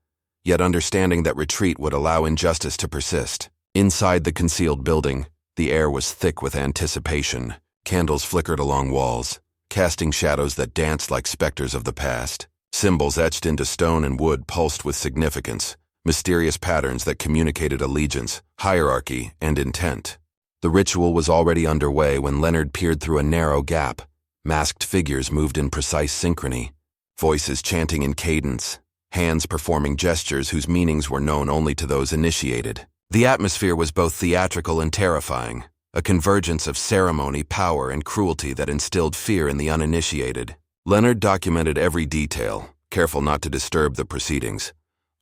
yet understanding that retreat would allow injustice to persist. Inside the concealed building, The air was thick with anticipation. Candles flickered along walls, casting shadows that danced like specters of the past. Symbols etched into stone and wood pulsed with significance, mysterious patterns that communicated allegiance, hierarchy, and intent. The ritual was already underway when Leonard peered through a narrow gap. Masked figures moved in precise synchrony, voices chanting in cadence, hands performing gestures whose meanings were known only to those initiated. The atmosphere was both theatrical and terrifying, a convergence of ceremony, power, and cruelty that instilled fear in the uninitiated. Leonard documented every detail, careful not to disturb the proceedings,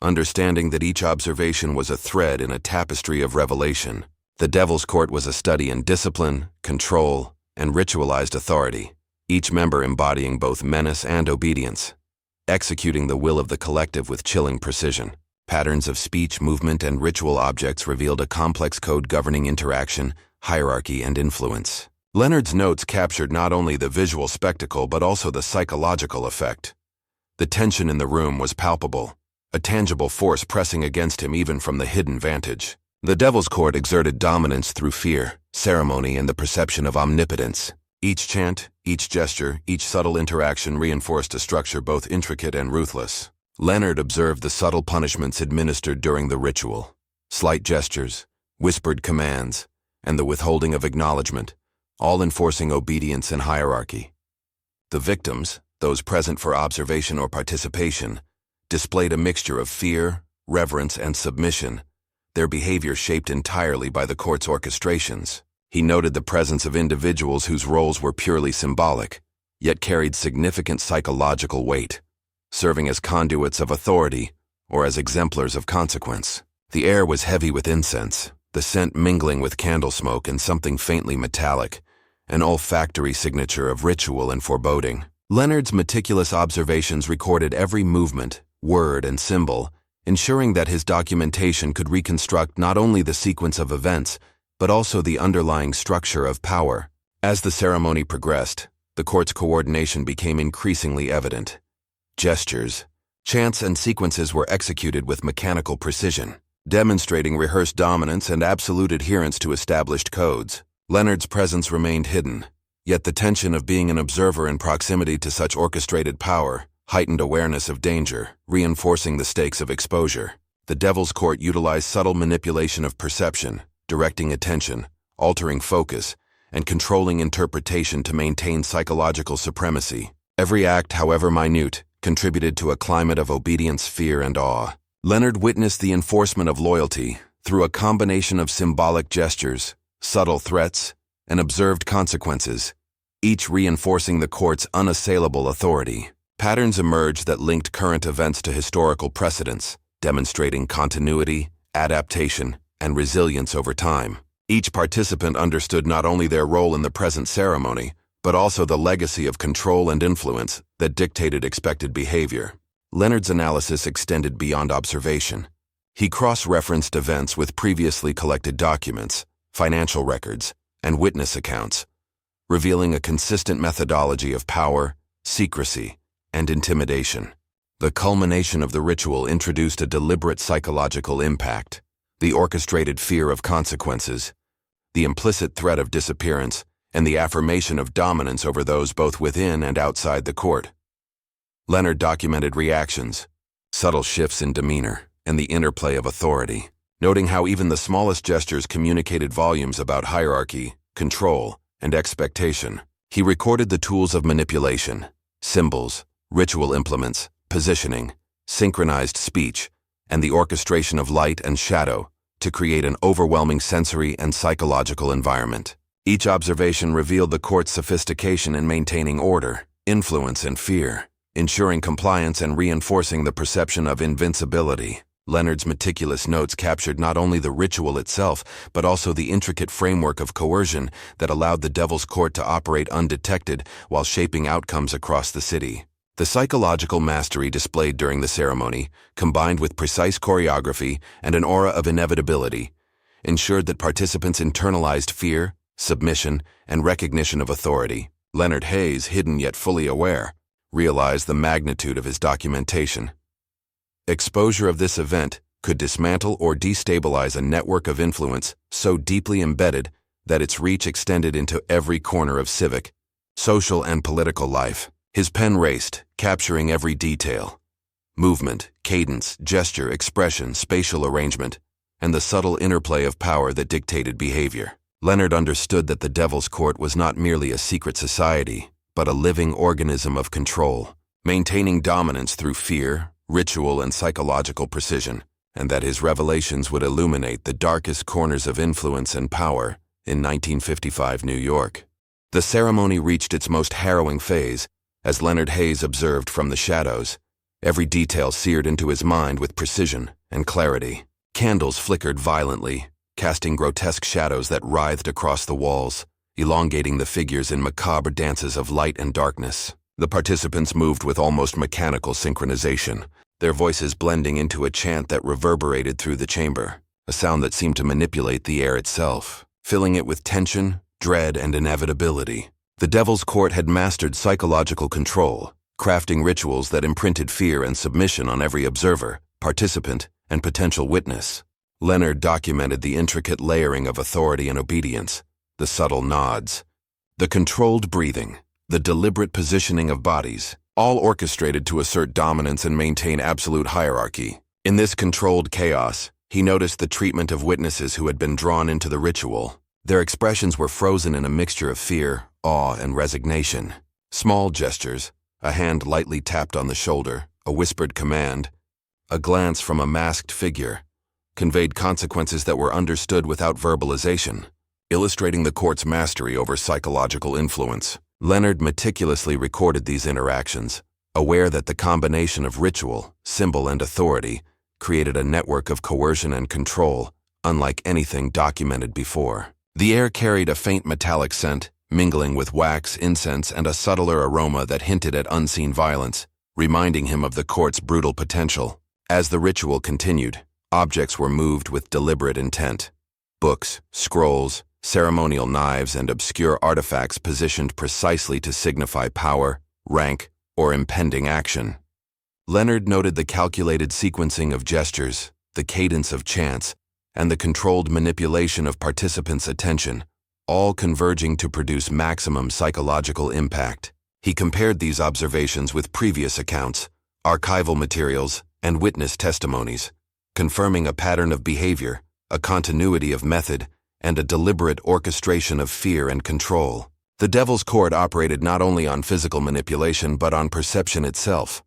understanding that each observation was a thread in a tapestry of revelation. The Devil's Court was a study in discipline, control, and ritualized authority, each member embodying both menace and obedience, executing the will of the collective with chilling precision. Patterns of speech, movement, and ritual objects revealed a complex code governing interaction, hierarchy, and influence. Leonard's notes captured not only the visual spectacle but also the psychological effect. The tension in the room was palpable, a tangible force pressing against him even from the hidden vantage. The Devil's Court exerted dominance through fear, ceremony, and the perception of omnipotence. Each chant, each gesture, each subtle interaction reinforced a structure both intricate and ruthless. Leonard observed the subtle punishments administered during the ritual. Slight gestures, whispered commands, and the withholding of acknowledgement, all enforcing obedience and hierarchy. The victims, those present for observation or participation, displayed a mixture of fear, reverence, and submission, their behavior shaped entirely by the court's orchestrations. He noted the presence of individuals whose roles were purely symbolic, yet carried significant psychological weight, serving as conduits of authority or as exemplars of consequence. The air was heavy with incense, the scent mingling with candle smoke and something faintly metallic, an olfactory signature of ritual and foreboding. Leonard's meticulous observations recorded every movement, word, and symbol, ensuring that his documentation could reconstruct not only the sequence of events, but also the underlying structure of power. As the ceremony progressed, the court's coordination became increasingly evident. Gestures, chants, and sequences were executed with mechanical precision, demonstrating rehearsed dominance and absolute adherence to established codes. Leonard's presence remained hidden, yet the tension of being an observer in proximity to such orchestrated power heightened awareness of danger, reinforcing the stakes of exposure. The Devil's Court utilized subtle manipulation of perception, directing attention, altering focus, and controlling interpretation to maintain psychological supremacy. Every act, however minute, contributed to a climate of obedience, fear, and awe. Leonard witnessed the enforcement of loyalty through a combination of symbolic gestures, subtle threats, and observed consequences, each reinforcing the court's unassailable authority. Patterns emerged that linked current events to historical precedents, demonstrating continuity, adaptation, and resilience over time. Each participant understood not only their role in the present ceremony, but also the legacy of control and influence that dictated expected behavior. Leonard's analysis extended beyond observation. He cross-referenced events with previously collected documents, financial records, and witness accounts, revealing a consistent methodology of power, secrecy, and intimidation. The culmination of the ritual introduced a deliberate psychological impact, the orchestrated fear of consequences, the implicit threat of disappearance, and the affirmation of dominance over those both within and outside the court. Leonard documented reactions, subtle shifts in demeanor, and the interplay of authority, noting how even the smallest gestures communicated volumes about hierarchy, control, and expectation. He recorded the tools of manipulation, symbols, ritual implements, positioning, synchronized speech, and the orchestration of light and shadow to create an overwhelming sensory and psychological environment. Each observation revealed the court's sophistication in maintaining order, influence, and fear, ensuring compliance and reinforcing the perception of invincibility. Leonard's meticulous notes captured not only the ritual itself, but also the intricate framework of coercion that allowed the Devil's Court to operate undetected while shaping outcomes across the city. The psychological mastery displayed during the ceremony, combined with precise choreography and an aura of inevitability, ensured that participants internalized fear, submission, and recognition of authority. Leonard Hayes, hidden yet fully aware, realized the magnitude of his documentation. Exposure of this event could dismantle or destabilize a network of influence so deeply embedded that its reach extended into every corner of civic, social, and political life. His pen raced, capturing every detail: movement, cadence, gesture, expression, spatial arrangement, and the subtle interplay of power that dictated behavior. Leonard understood that the Devil's Court was not merely a secret society, but a living organism of control, maintaining dominance through fear, ritual, and psychological precision, and that his revelations would illuminate the darkest corners of influence and power in 1955 New York. The ceremony reached its most harrowing phase as Leonard Hayes observed from the shadows, every detail seared into his mind with precision and clarity. Candles flickered violently, casting grotesque shadows that writhed across the walls, elongating the figures in macabre dances of light and darkness. The participants moved with almost mechanical synchronization, their voices blending into a chant that reverberated through the chamber, a sound that seemed to manipulate the air itself, filling it with tension, dread, and inevitability. The Devil's Court had mastered psychological control, crafting rituals that imprinted fear and submission on every observer, participant, and potential witness. Leonard documented the intricate layering of authority and obedience, the subtle nods, the controlled breathing, the deliberate positioning of bodies, all orchestrated to assert dominance and maintain absolute hierarchy. In this controlled chaos, he noticed the treatment of witnesses who had been drawn into the ritual. Their expressions were frozen in a mixture of fear, awe, and resignation. Small gestures, a hand lightly tapped on the shoulder, a whispered command, a glance from a masked figure, conveyed consequences that were understood without verbalization, illustrating the court's mastery over psychological influence. Leonard meticulously recorded these interactions, aware that the combination of ritual, symbol, and authority created a network of coercion and control unlike anything documented before. The air carried a faint metallic scent, mingling with wax, incense, and a subtler aroma that hinted at unseen violence, reminding him of the court's brutal potential. As the ritual continued, objects were moved with deliberate intent. Books, scrolls, ceremonial knives, and obscure artifacts positioned precisely to signify power, rank, or impending action. Leonard noted the calculated sequencing of gestures, the cadence of chants, and the controlled manipulation of participants' attention, all converging to produce maximum psychological impact. He compared these observations with previous accounts, archival materials, and witness testimonies, confirming a pattern of behavior, a continuity of method, and a deliberate orchestration of fear and control. The Devil's Court operated not only on physical manipulation but on perception itself.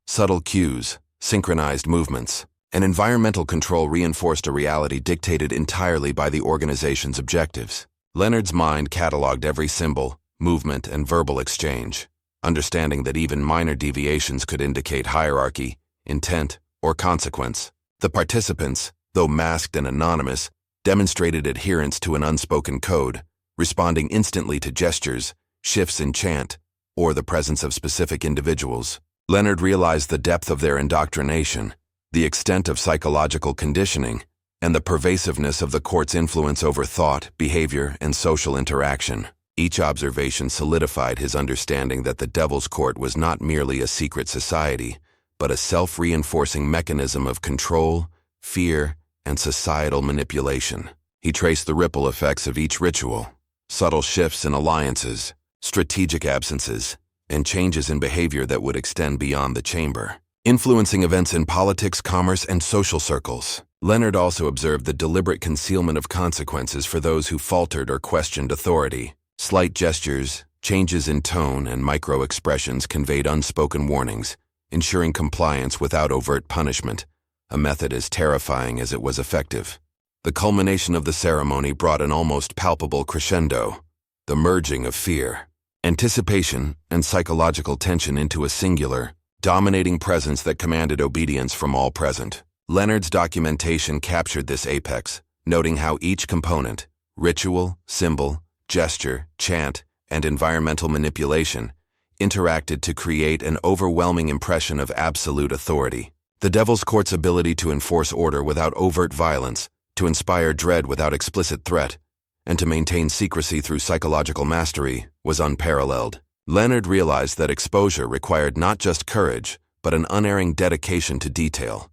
Subtle cues, synchronized movements, and environmental control reinforced a reality dictated entirely by the organization's objectives. Leonard's mind cataloged every symbol, movement, and verbal exchange, understanding that even minor deviations could indicate hierarchy, intent, or consequence. The participants, though masked and anonymous, demonstrated adherence to an unspoken code, responding instantly to gestures, shifts in chant, or the presence of specific individuals. Leonard realized the depth of their indoctrination, the extent of psychological conditioning, and the pervasiveness of the court's influence over thought, behavior, and social interaction. Each observation solidified his understanding that the Devil's Court was not merely a secret society, but a self-reinforcing mechanism of control, fear, and societal manipulation. He traced the ripple effects of each ritual, subtle shifts in alliances, strategic absences, and changes in behavior that would extend beyond the chamber, influencing events in politics, commerce, and social circles. Leonard also observed the deliberate concealment of consequences for those who faltered or questioned authority. Slight gestures, changes in tone, and micro-expressions conveyed unspoken warnings, ensuring compliance without overt punishment, a method as terrifying as it was effective. The culmination of the ceremony brought an almost palpable crescendo, the merging of fear, anticipation, and psychological tension into a singular, dominating presence that commanded obedience from all present. Leonard's documentation captured this apex, noting how each component, ritual, symbol, gesture, chant, and environmental manipulation, interacted to create an overwhelming impression of absolute authority. The Devil's Court's ability to enforce order without overt violence, to inspire dread without explicit threat, and to maintain secrecy through psychological mastery was unparalleled. Leonard realized that exposure required not just courage, but an unerring dedication to detail,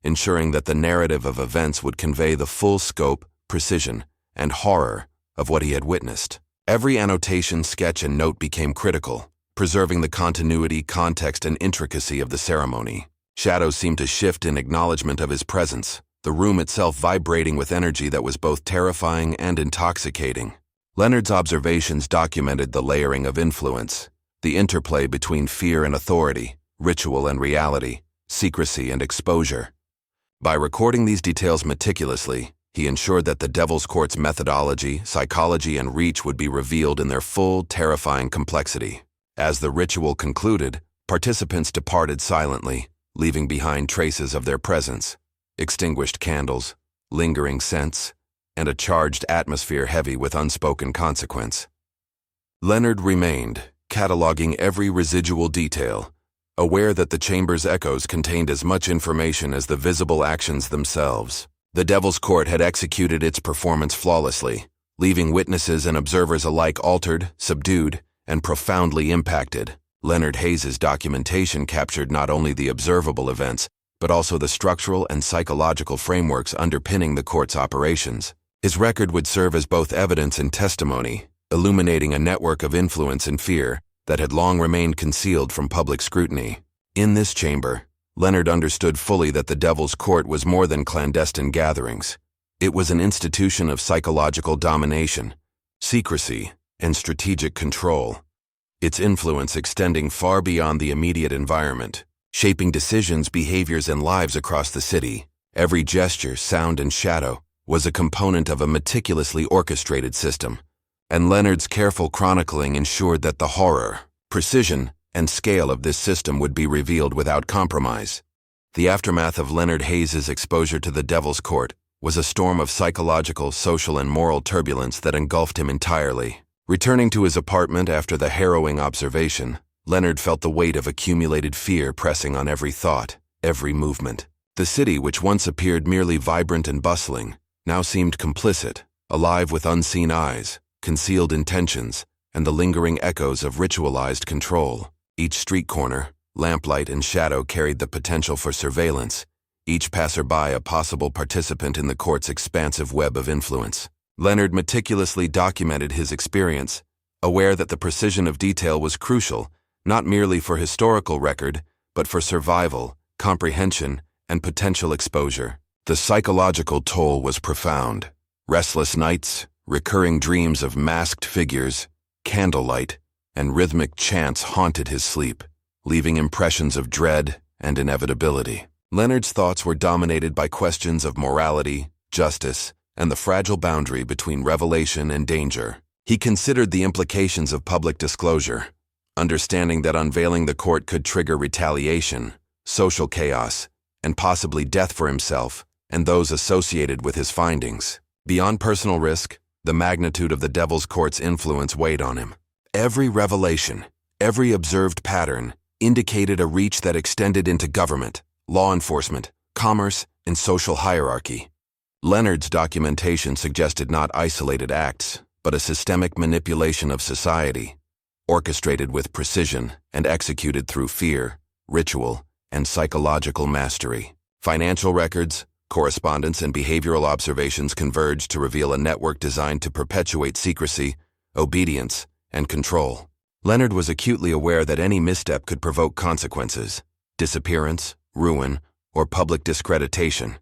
ensuring that the narrative of events would convey the full scope, precision, and horror of what he had witnessed. Every annotation, sketch, and note became critical, preserving the continuity, context, and intricacy of the ceremony. Shadows seemed to shift in acknowledgement of his presence, the room itself vibrating with energy that was both terrifying and intoxicating. Leonard's observations documented the layering of influence, the interplay between fear and authority, ritual and reality, secrecy and exposure. By recording these details meticulously, he ensured that the Devil's Court's methodology, psychology, and reach would be revealed in their full, terrifying complexity. As the ritual concluded, participants departed silently, leaving behind traces of their presence, extinguished candles, lingering scents, and a charged atmosphere heavy with unspoken consequence. Leonard remained, cataloging every residual detail, aware that the chamber's echoes contained as much information as the visible actions themselves. The Devil's Court had executed its performance flawlessly, leaving witnesses and observers alike altered, subdued, and profoundly impacted. Leonard Hayes's documentation captured not only the observable events, but also the structural and psychological frameworks underpinning the court's operations. His record would serve as both evidence and testimony, illuminating a network of influence and fear that had long remained concealed from public scrutiny. In this chamber, Leonard understood fully that the Devil's Court was more than clandestine gatherings. It was an institution of psychological domination, secrecy, and strategic control, its influence extending far beyond the immediate environment, shaping decisions, behaviors, and lives across the city. Every gesture, sound, and shadow was a component of a meticulously orchestrated system, and Leonard's careful chronicling ensured that the horror, precision, and scale of this system would be revealed without compromise. The aftermath of Leonard Hayes's exposure to the Devil's Court was a storm of psychological, social, and moral turbulence that engulfed him entirely. Returning to his apartment after the harrowing observation, Leonard felt the weight of accumulated fear pressing on every thought, every movement. The city, which once appeared merely vibrant and bustling, now seemed complicit, alive with unseen eyes, concealed intentions, and the lingering echoes of ritualized control. Each street corner, lamplight, and shadow carried the potential for surveillance, each passerby a possible participant in the court's expansive web of influence. Leonard meticulously documented his experience, aware that the precision of detail was crucial, not merely for historical record, but for survival, comprehension, and potential exposure. The psychological toll was profound. Restless nights, recurring dreams of masked figures, candlelight, and rhythmic chants haunted his sleep, leaving impressions of dread and inevitability. Leonard's thoughts were dominated by questions of morality, justice, and the fragile boundary between revelation and danger. He considered the implications of public disclosure, understanding that unveiling the court could trigger retaliation, social chaos, and possibly death for himself and those associated with his findings. Beyond personal risk, the magnitude of the Devil's Court's influence weighed on him. Every revelation, every observed pattern, indicated a reach that extended into government, law enforcement, commerce, and social hierarchy. Leonard's documentation suggested not isolated acts, but a systemic manipulation of society, orchestrated with precision and executed through fear, ritual, and psychological mastery. Financial records, correspondence, and behavioral observations converged to reveal a network designed to perpetuate secrecy, obedience, and control. Leonard was acutely aware that any misstep could provoke consequences: disappearance, ruin, or public discreditation.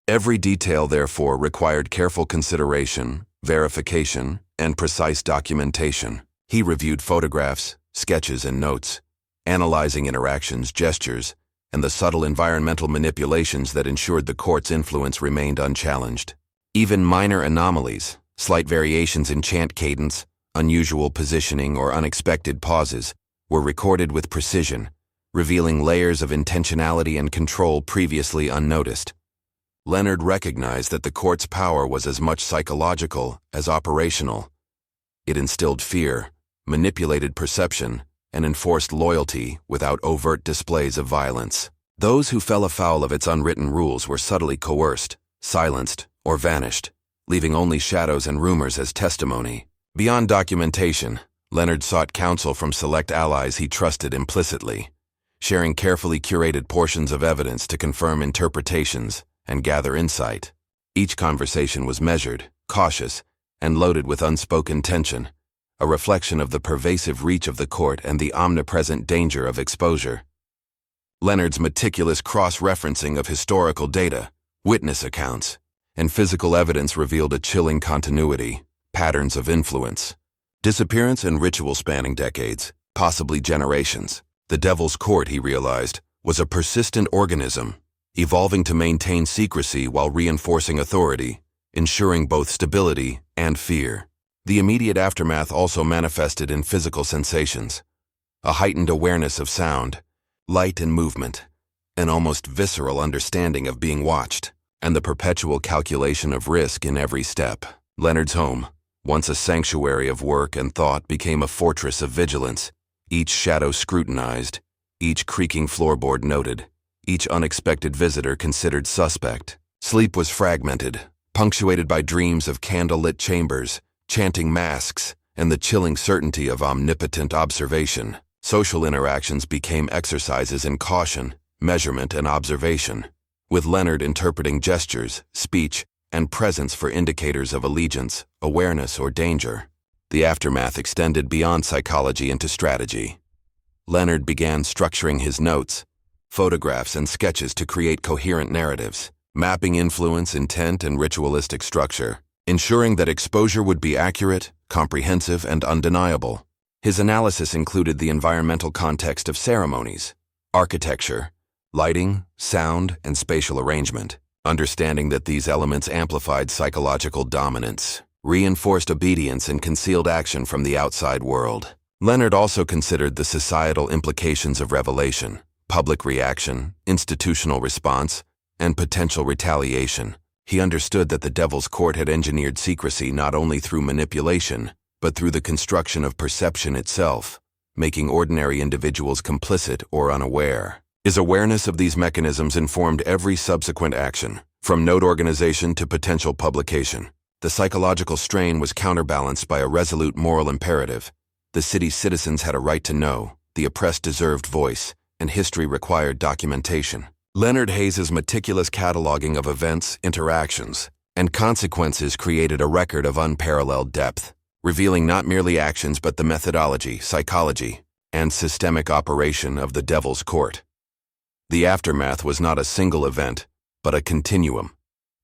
Every detail, therefore, required careful consideration, verification, and precise documentation. He reviewed photographs, sketches, and notes, analyzing interactions, gestures, and the subtle environmental manipulations that ensured the court's influence remained unchallenged. Even minor anomalies, slight variations in chant cadence, unusual positioning, or unexpected pauses, were recorded with precision, revealing layers of intentionality and control previously unnoticed. Leonard recognized that the court's power was as much psychological as operational. It instilled fear, manipulated perception, and enforced loyalty without overt displays of violence. Those who fell afoul of its unwritten rules were subtly coerced, silenced, or vanished, leaving only shadows and rumors as testimony. Beyond documentation, Leonard sought counsel from select allies he trusted implicitly, sharing carefully curated portions of evidence to confirm interpretations and gather insight. Each conversation was measured, cautious, and loaded with unspoken tension, a reflection of the pervasive reach of the court and the omnipresent danger of exposure. Leonard's meticulous cross-referencing of historical data, witness accounts, and physical evidence revealed a chilling continuity, patterns of influence, disappearance and ritual spanning decades, possibly generations. The Devil's Court, he realized, was a persistent organism, evolving to maintain secrecy while reinforcing authority, ensuring both stability and fear. The immediate aftermath also manifested in physical sensations, a heightened awareness of sound, light and movement, an almost visceral understanding of being watched, and the perpetual calculation of risk in every step. Leonard's home, once a sanctuary of work and thought, became a fortress of vigilance, each shadow scrutinized, each creaking floorboard noted, each unexpected visitor considered suspect. Sleep was fragmented, punctuated by dreams of candle-lit chambers, chanting masks, and the chilling certainty of omnipotent observation. Social interactions became exercises in caution, measurement, and observation, with Leonard interpreting gestures, speech, and presence for indicators of allegiance, awareness, or danger. The aftermath extended beyond psychology into strategy. Leonard began structuring his notes, photographs, and sketches to create coherent narratives, mapping influence, intent, and ritualistic structure, ensuring that exposure would be accurate, comprehensive, and undeniable. His analysis included the environmental context of ceremonies, architecture, lighting, sound, and spatial arrangement, understanding that these elements amplified psychological dominance, reinforced obedience, and concealed action from the outside world. Leonard also considered the societal implications of revelation, public reaction, institutional response, and potential retaliation. He understood that the Devil's Court had engineered secrecy not only through manipulation, but through the construction of perception itself, making ordinary individuals complicit or unaware. His awareness of these mechanisms informed every subsequent action, from note organization to potential publication. The psychological strain was counterbalanced by a resolute moral imperative. The city's citizens had a right to know, the oppressed deserved voice, and history required documentation. Leonard Hayes's meticulous cataloging of events, interactions, and consequences created a record of unparalleled depth, revealing not merely actions but the methodology, psychology, and systemic operation of the Devil's Court. The aftermath was not a single event, but a continuum,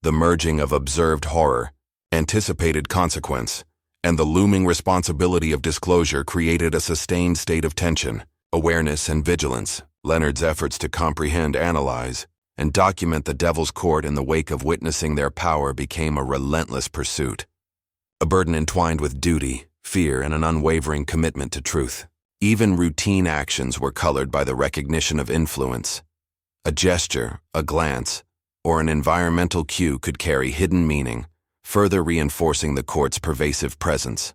the merging of observed horror, anticipated consequence, and the looming responsibility of disclosure created a sustained state of tension, awareness, and vigilance. Leonard's efforts to comprehend, analyze, and document the Devil's Court in the wake of witnessing their power became a relentless pursuit, a burden entwined with duty, fear, and an unwavering commitment to truth. Even routine actions were colored by the recognition of influence. A gesture, a glance, or an environmental cue could carry hidden meaning, further reinforcing the court's pervasive presence.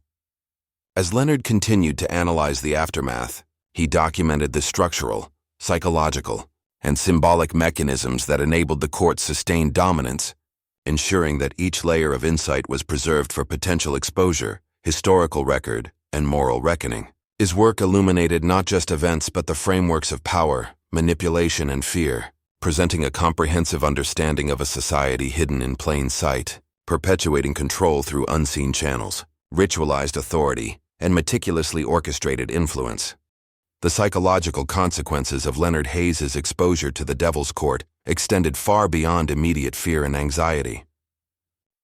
As Leonard continued to analyze the aftermath, he documented the structural, psychological, and symbolic mechanisms that enabled the court's sustained dominance, ensuring that each layer of insight was preserved for potential exposure, historical record, and moral reckoning. His work illuminated not just events but the frameworks of power, manipulation, and fear, presenting a comprehensive understanding of a society hidden in plain sight, perpetuating control through unseen channels, ritualized authority, and meticulously orchestrated influence. The psychological consequences of Leonard Hayes's exposure to the Devil's Court extended far beyond immediate fear and anxiety.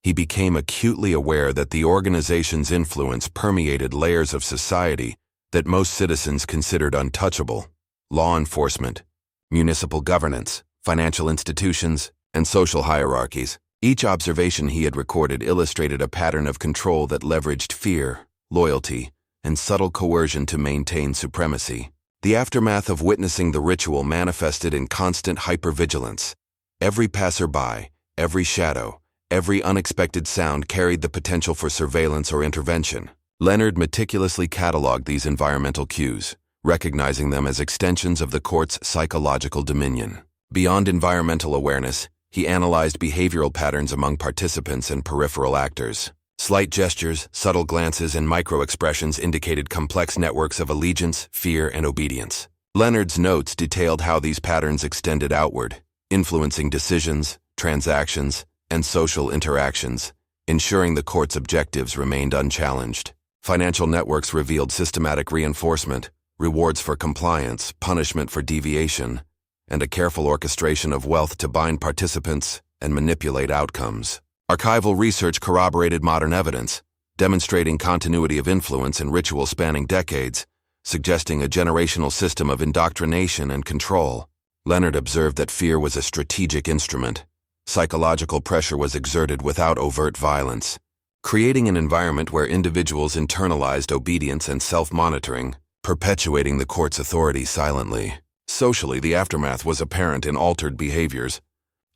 He became acutely aware that the organization's influence permeated layers of society that most citizens considered untouchable: law enforcement, municipal governance, financial institutions, and social hierarchies. Each observation he had recorded illustrated a pattern of control that leveraged fear, loyalty, and subtle coercion to maintain supremacy. The aftermath of witnessing the ritual manifested in constant hypervigilance. Every passerby, every shadow, every unexpected sound carried the potential for surveillance or intervention. Leonard meticulously cataloged these environmental cues, recognizing them as extensions of the court's psychological dominion. Beyond environmental awareness, he analyzed behavioral patterns among participants and peripheral actors. Slight gestures, subtle glances, and micro-expressions indicated complex networks of allegiance, fear, and obedience. Leonard's notes detailed how these patterns extended outward, influencing decisions, transactions, and social interactions, ensuring the court's objectives remained unchallenged. Financial networks revealed systematic reinforcement, rewards for compliance, punishment for deviation, and a careful orchestration of wealth to bind participants and manipulate outcomes. Archival research corroborated modern evidence, demonstrating continuity of influence in ritual spanning decades, suggesting a generational system of indoctrination and control. Leonard observed that fear was a strategic instrument. Psychological pressure was exerted without overt violence, creating an environment where individuals internalized obedience and self-monitoring, perpetuating the court's authority silently. Socially, the aftermath was apparent in altered behaviors,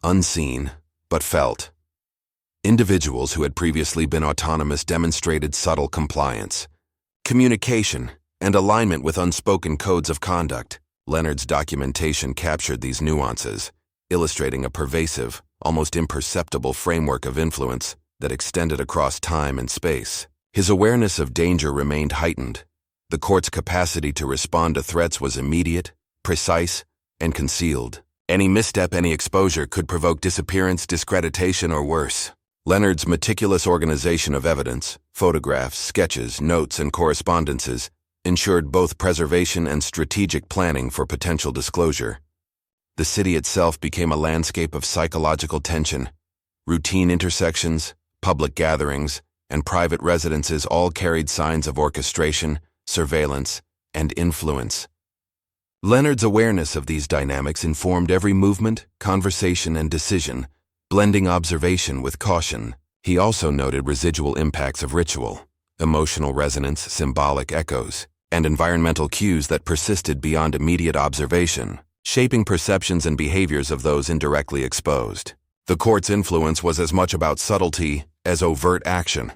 unseen but felt. Individuals who had previously been autonomous demonstrated subtle compliance, communication, and alignment with unspoken codes of conduct. Leonard's documentation captured these nuances, illustrating a pervasive, almost imperceptible framework of influence that extended across time and space. His awareness of danger remained heightened. The court's capacity to respond to threats was immediate, precise, and concealed. Any misstep, any exposure could provoke disappearance, discreditation, or worse. Leonard's meticulous organization of evidence, photographs, sketches, notes, and correspondences, ensured both preservation and strategic planning for potential disclosure. The city itself became a landscape of psychological tension. Routine intersections, public gatherings, and private residences all carried signs of orchestration, surveillance, and influence. Leonard's awareness of these dynamics informed every movement, conversation, and decision, blending observation with caution. He also noted residual impacts of ritual, emotional resonance, symbolic echoes, and environmental cues that persisted beyond immediate observation, shaping perceptions and behaviors of those indirectly exposed. The court's influence was as much about subtlety as overt action.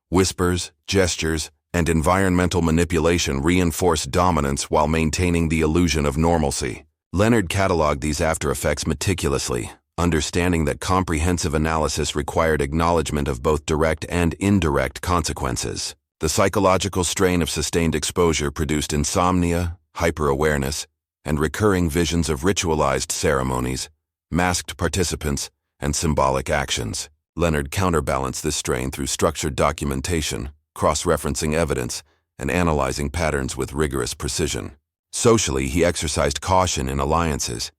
Whispers, gestures, and environmental manipulation reinforced dominance while maintaining the illusion of normalcy. Leonard cataloged these after-effects meticulously, understanding that comprehensive analysis required acknowledgement of both direct and indirect consequences. The psychological strain of sustained exposure produced insomnia, hyper-awareness, and recurring visions of ritualized ceremonies, masked participants, and symbolic actions. Leonard counterbalanced this strain through structured documentation, cross-referencing evidence, and analyzing patterns with rigorous precision. Socially, he exercised caution in alliances,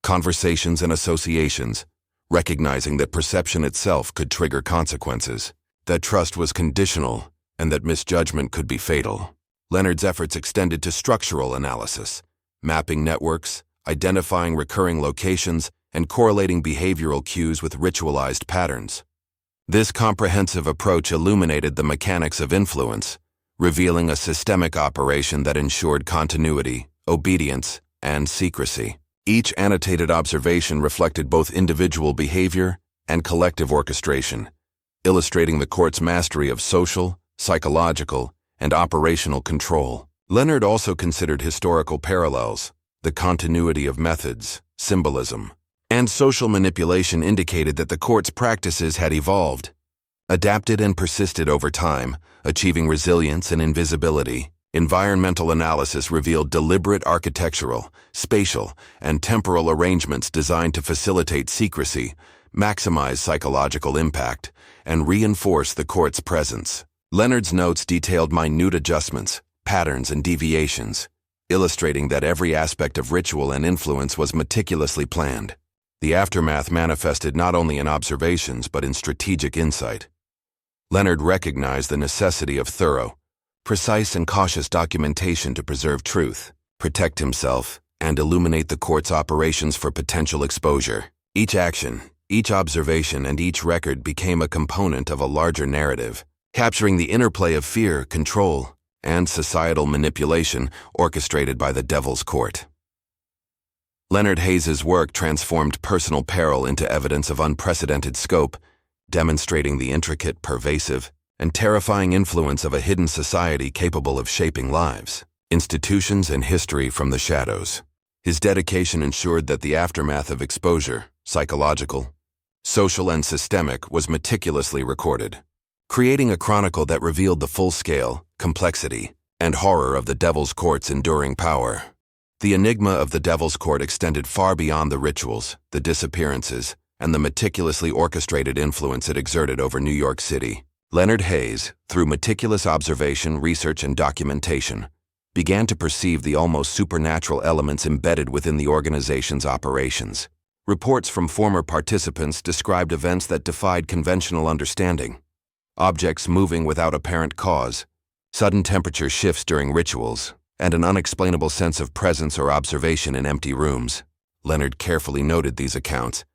conversations, and associations, recognizing that perception itself could trigger consequences, that trust was conditional, and that misjudgment could be fatal. Leonard's efforts extended to structural analysis, mapping networks, identifying recurring locations, and correlating behavioral cues with ritualized patterns. This comprehensive approach illuminated the mechanics of influence, revealing a systemic operation that ensured continuity, obedience, and secrecy. Each annotated observation reflected both individual behavior and collective orchestration, illustrating the court's mastery of social, psychological, and operational control. Leonard also considered historical parallels. The continuity of methods, symbolism, and social manipulation indicated that the court's practices had evolved, adapted, and persisted over time, achieving resilience and invisibility. Environmental analysis revealed deliberate architectural, spatial, and temporal arrangements designed to facilitate secrecy, maximize psychological impact, and reinforce the court's presence. Leonard's notes detailed minute adjustments, patterns, and deviations, illustrating that every aspect of ritual and influence was meticulously planned. The aftermath manifested not only in observations but in strategic insight. Leonard recognized the necessity of thorough, precise, and cautious documentation to preserve truth, protect himself, and illuminate the court's operations for potential exposure. Each action, each observation, and each record became a component of a larger narrative, capturing the interplay of fear, control, and societal manipulation orchestrated by the Devil's Court. Leonard Hayes's work transformed personal peril into evidence of unprecedented scope, demonstrating the intricate, pervasive, and terrifying influence of a hidden society capable of shaping lives, institutions, and history from the shadows. His dedication ensured that the aftermath of exposure, psychological, social, and systemic, was meticulously recorded, creating a chronicle that revealed the full scale, complexity, and horror of the Devil's Court's enduring power. The enigma of the Devil's Court extended far beyond the rituals, the disappearances, and the meticulously orchestrated influence it exerted over New York City. Leonard Hayes, through meticulous observation, research, and documentation, began to perceive the almost supernatural elements embedded within the organization's operations. Reports from former participants described events that defied conventional understanding. Objects moving without apparent cause, sudden temperature shifts during rituals, and an unexplainable sense of presence or observation in empty rooms. Leonard carefully noted these accounts,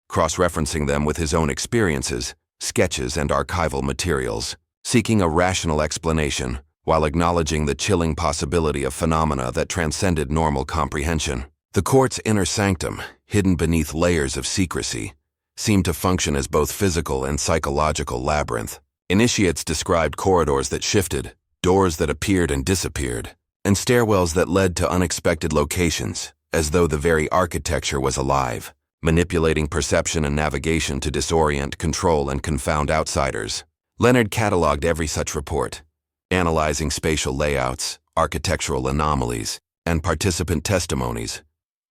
cross-referencing them with his own experiences, sketches, and archival materials, seeking a rational explanation while acknowledging the chilling possibility of phenomena that transcended normal comprehension. The court's inner sanctum, hidden beneath layers of secrecy, seemed to function as both physical and psychological labyrinth. Initiates described corridors that shifted, doors that appeared and disappeared, and stairwells that led to unexpected locations, as though the very architecture was alive, manipulating perception and navigation to disorient, control, and confound outsiders. Leonard cataloged every such report, analyzing spatial layouts, architectural anomalies, and participant testimonies,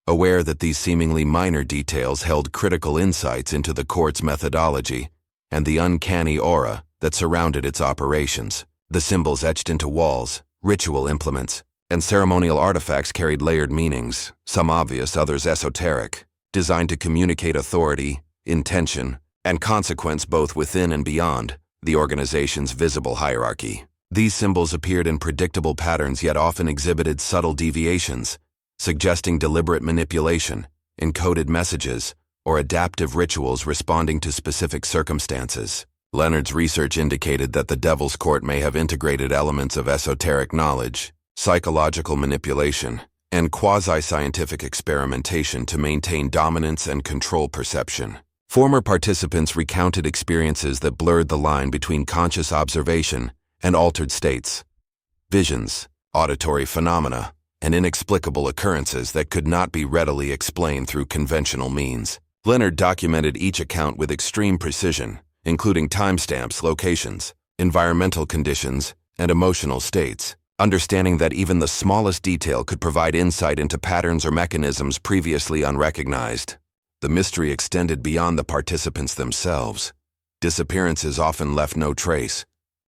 aware that these seemingly minor details held critical insights into the court's methodology and the uncanny aura that surrounded its operations. The symbols etched into walls, ritual implements, and ceremonial artifacts carried layered meanings, some obvious, others esoteric, designed to communicate authority, intention, and consequence both within and beyond the organization's visible hierarchy. These symbols appeared in predictable patterns yet often exhibited subtle deviations, suggesting deliberate manipulation, encoded messages, or adaptive rituals responding to specific circumstances. Leonard's research indicated that the Devil's Court may have integrated elements of esoteric knowledge, psychological manipulation, and quasi-scientific experimentation to maintain dominance and control perception. Former participants recounted experiences that blurred the line between conscious observation and altered states, visions, auditory phenomena, and inexplicable occurrences that could not be readily explained through conventional means. Leonard documented each account with extreme precision, including timestamps, locations, environmental conditions, and emotional states, understanding that even the smallest detail could provide insight into patterns or mechanisms previously unrecognized. The mystery extended beyond the participants themselves. Disappearances often left no trace.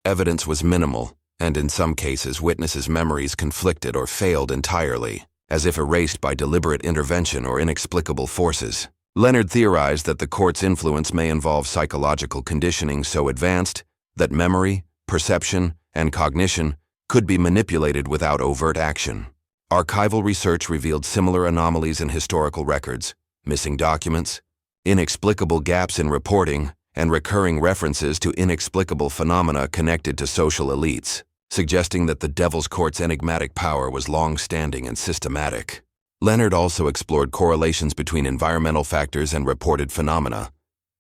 Evidence was minimal, and in some cases witnesses' memories conflicted or failed entirely, as if erased by deliberate intervention or inexplicable forces. Leonard theorized that the court's influence may involve psychological conditioning so advanced that memory, perception, and cognition could be manipulated without overt action. Archival research revealed similar anomalies in historical records, missing documents, inexplicable gaps in reporting, and recurring references to inexplicable phenomena connected to social elites, suggesting that the Devil's Court's enigmatic power was long-standing and systematic. Leonard also explored correlations between environmental factors and reported phenomena,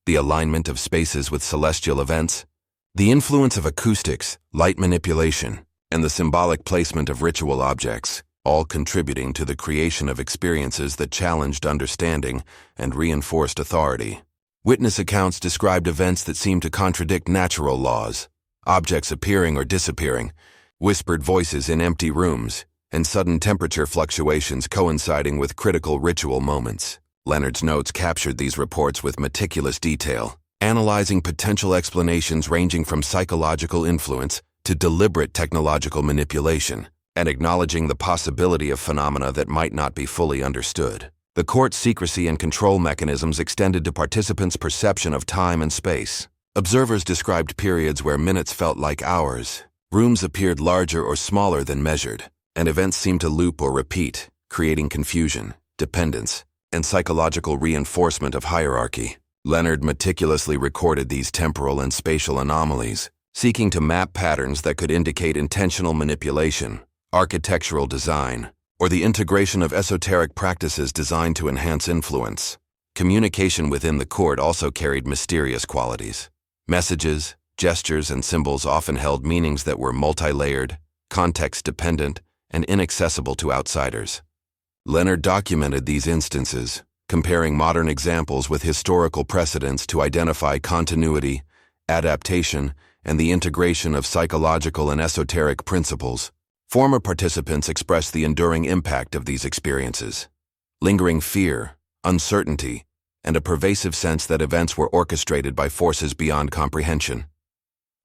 the alignment of spaces with celestial events, the influence of acoustics, light manipulation, and the symbolic placement of ritual objects, all contributing to the creation of experiences that challenged understanding and reinforced authority. Witness accounts described events that seemed to contradict natural laws, objects appearing or disappearing, whispered voices in empty rooms, and sudden temperature fluctuations coinciding with critical ritual moments. Leonard's notes captured these reports with meticulous detail, analyzing potential explanations ranging from psychological influence to deliberate technological manipulation, and acknowledging the possibility of phenomena that might not be fully understood. The court's secrecy and control mechanisms extended to participants' perception of time and space. Observers described periods where minutes felt like hours, rooms appeared larger or smaller than measured, and events seemed to loop or repeat, creating confusion, dependence, and psychological reinforcement of hierarchy. Leonard meticulously recorded these temporal and spatial anomalies, seeking to map patterns that could indicate intentional manipulation, architectural design, or the integration of esoteric practices designed to enhance influence. Communication within the court also carried mysterious qualities. Messages, gestures, and symbols often held meanings that were multi-layered, context-dependent, and inaccessible to outsiders. Leonard documented these instances, comparing modern examples with historical precedents to identify continuity, adaptation, and the integration of psychological and esoteric principles. Former participants expressed the enduring impact of these experiences. Lingering fear, uncertainty, and a pervasive sense that events were orchestrated by forces beyond comprehension.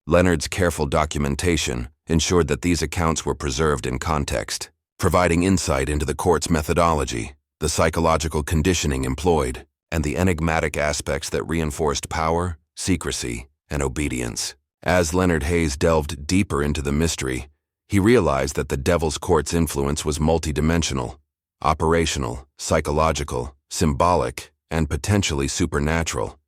Leonard's careful documentation ensured that these accounts were preserved in context, providing insight into the court's methodology, the psychological conditioning employed, and the enigmatic aspects that reinforced power, secrecy, and obedience. As Leonard Hayes delved deeper into the mystery, he realized that the Devil's Court's influence was multidimensional, operational, psychological, symbolic, and potentially supernatural.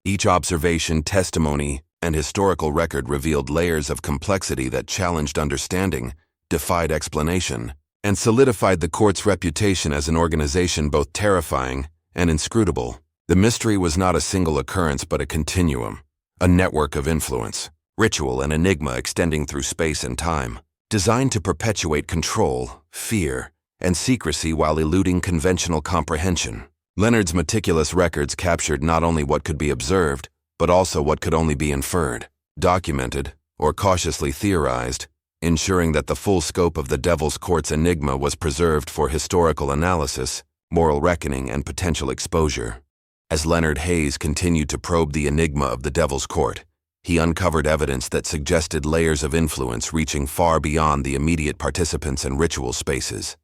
Each observation, testimony, and historical record revealed layers of complexity that challenged understanding, defied explanation, and solidified the court's reputation as an organization both terrifying and inscrutable. The mystery was not a single occurrence but a continuum, a network of influence, ritual, and enigma extending through space and time, designed to perpetuate control, fear, and secrecy while eluding conventional comprehension. Leonard's meticulous records captured not only what could be observed, but also what could only be inferred, documented, or cautiously theorized, ensuring that the full scope of the Devil's Court's enigma was preserved for historical analysis, moral reckoning, and potential exposure. As Leonard Hayes continued to probe the enigma of the Devil's Court, he uncovered evidence that suggested layers of influence reaching far beyond the immediate participants and ritual spaces.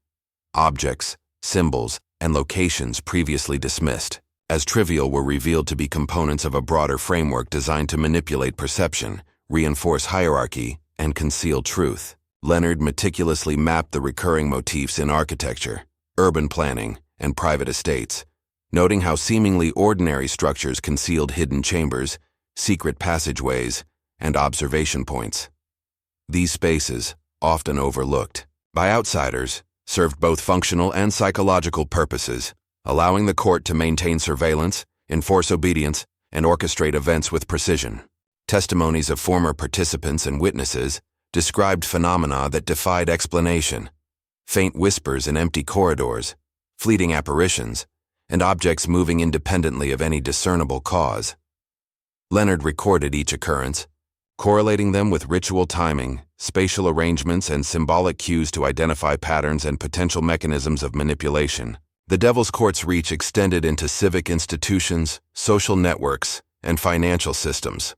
Objects, symbols, and locations previously dismissed as trivial were revealed to be components of a broader framework designed to manipulate perception, reinforce hierarchy, and conceal truth. Leonard meticulously mapped the recurring motifs in architecture, urban planning, and private estates, noting how seemingly ordinary structures concealed hidden chambers, secret passageways, and observation points. These spaces, often overlooked by outsiders, served both functional and psychological purposes, allowing the court to maintain surveillance, enforce obedience, and orchestrate events with precision. Testimonies of former participants and witnesses described phenomena that defied explanation: faint whispers in empty corridors, fleeting apparitions, and objects moving independently of any discernible cause. Leonard recorded each occurrence, correlating them with ritual timing, spatial arrangements, and symbolic cues to identify patterns and potential mechanisms of manipulation. The Devil's Court's reach extended into civic institutions, social networks, and financial systems.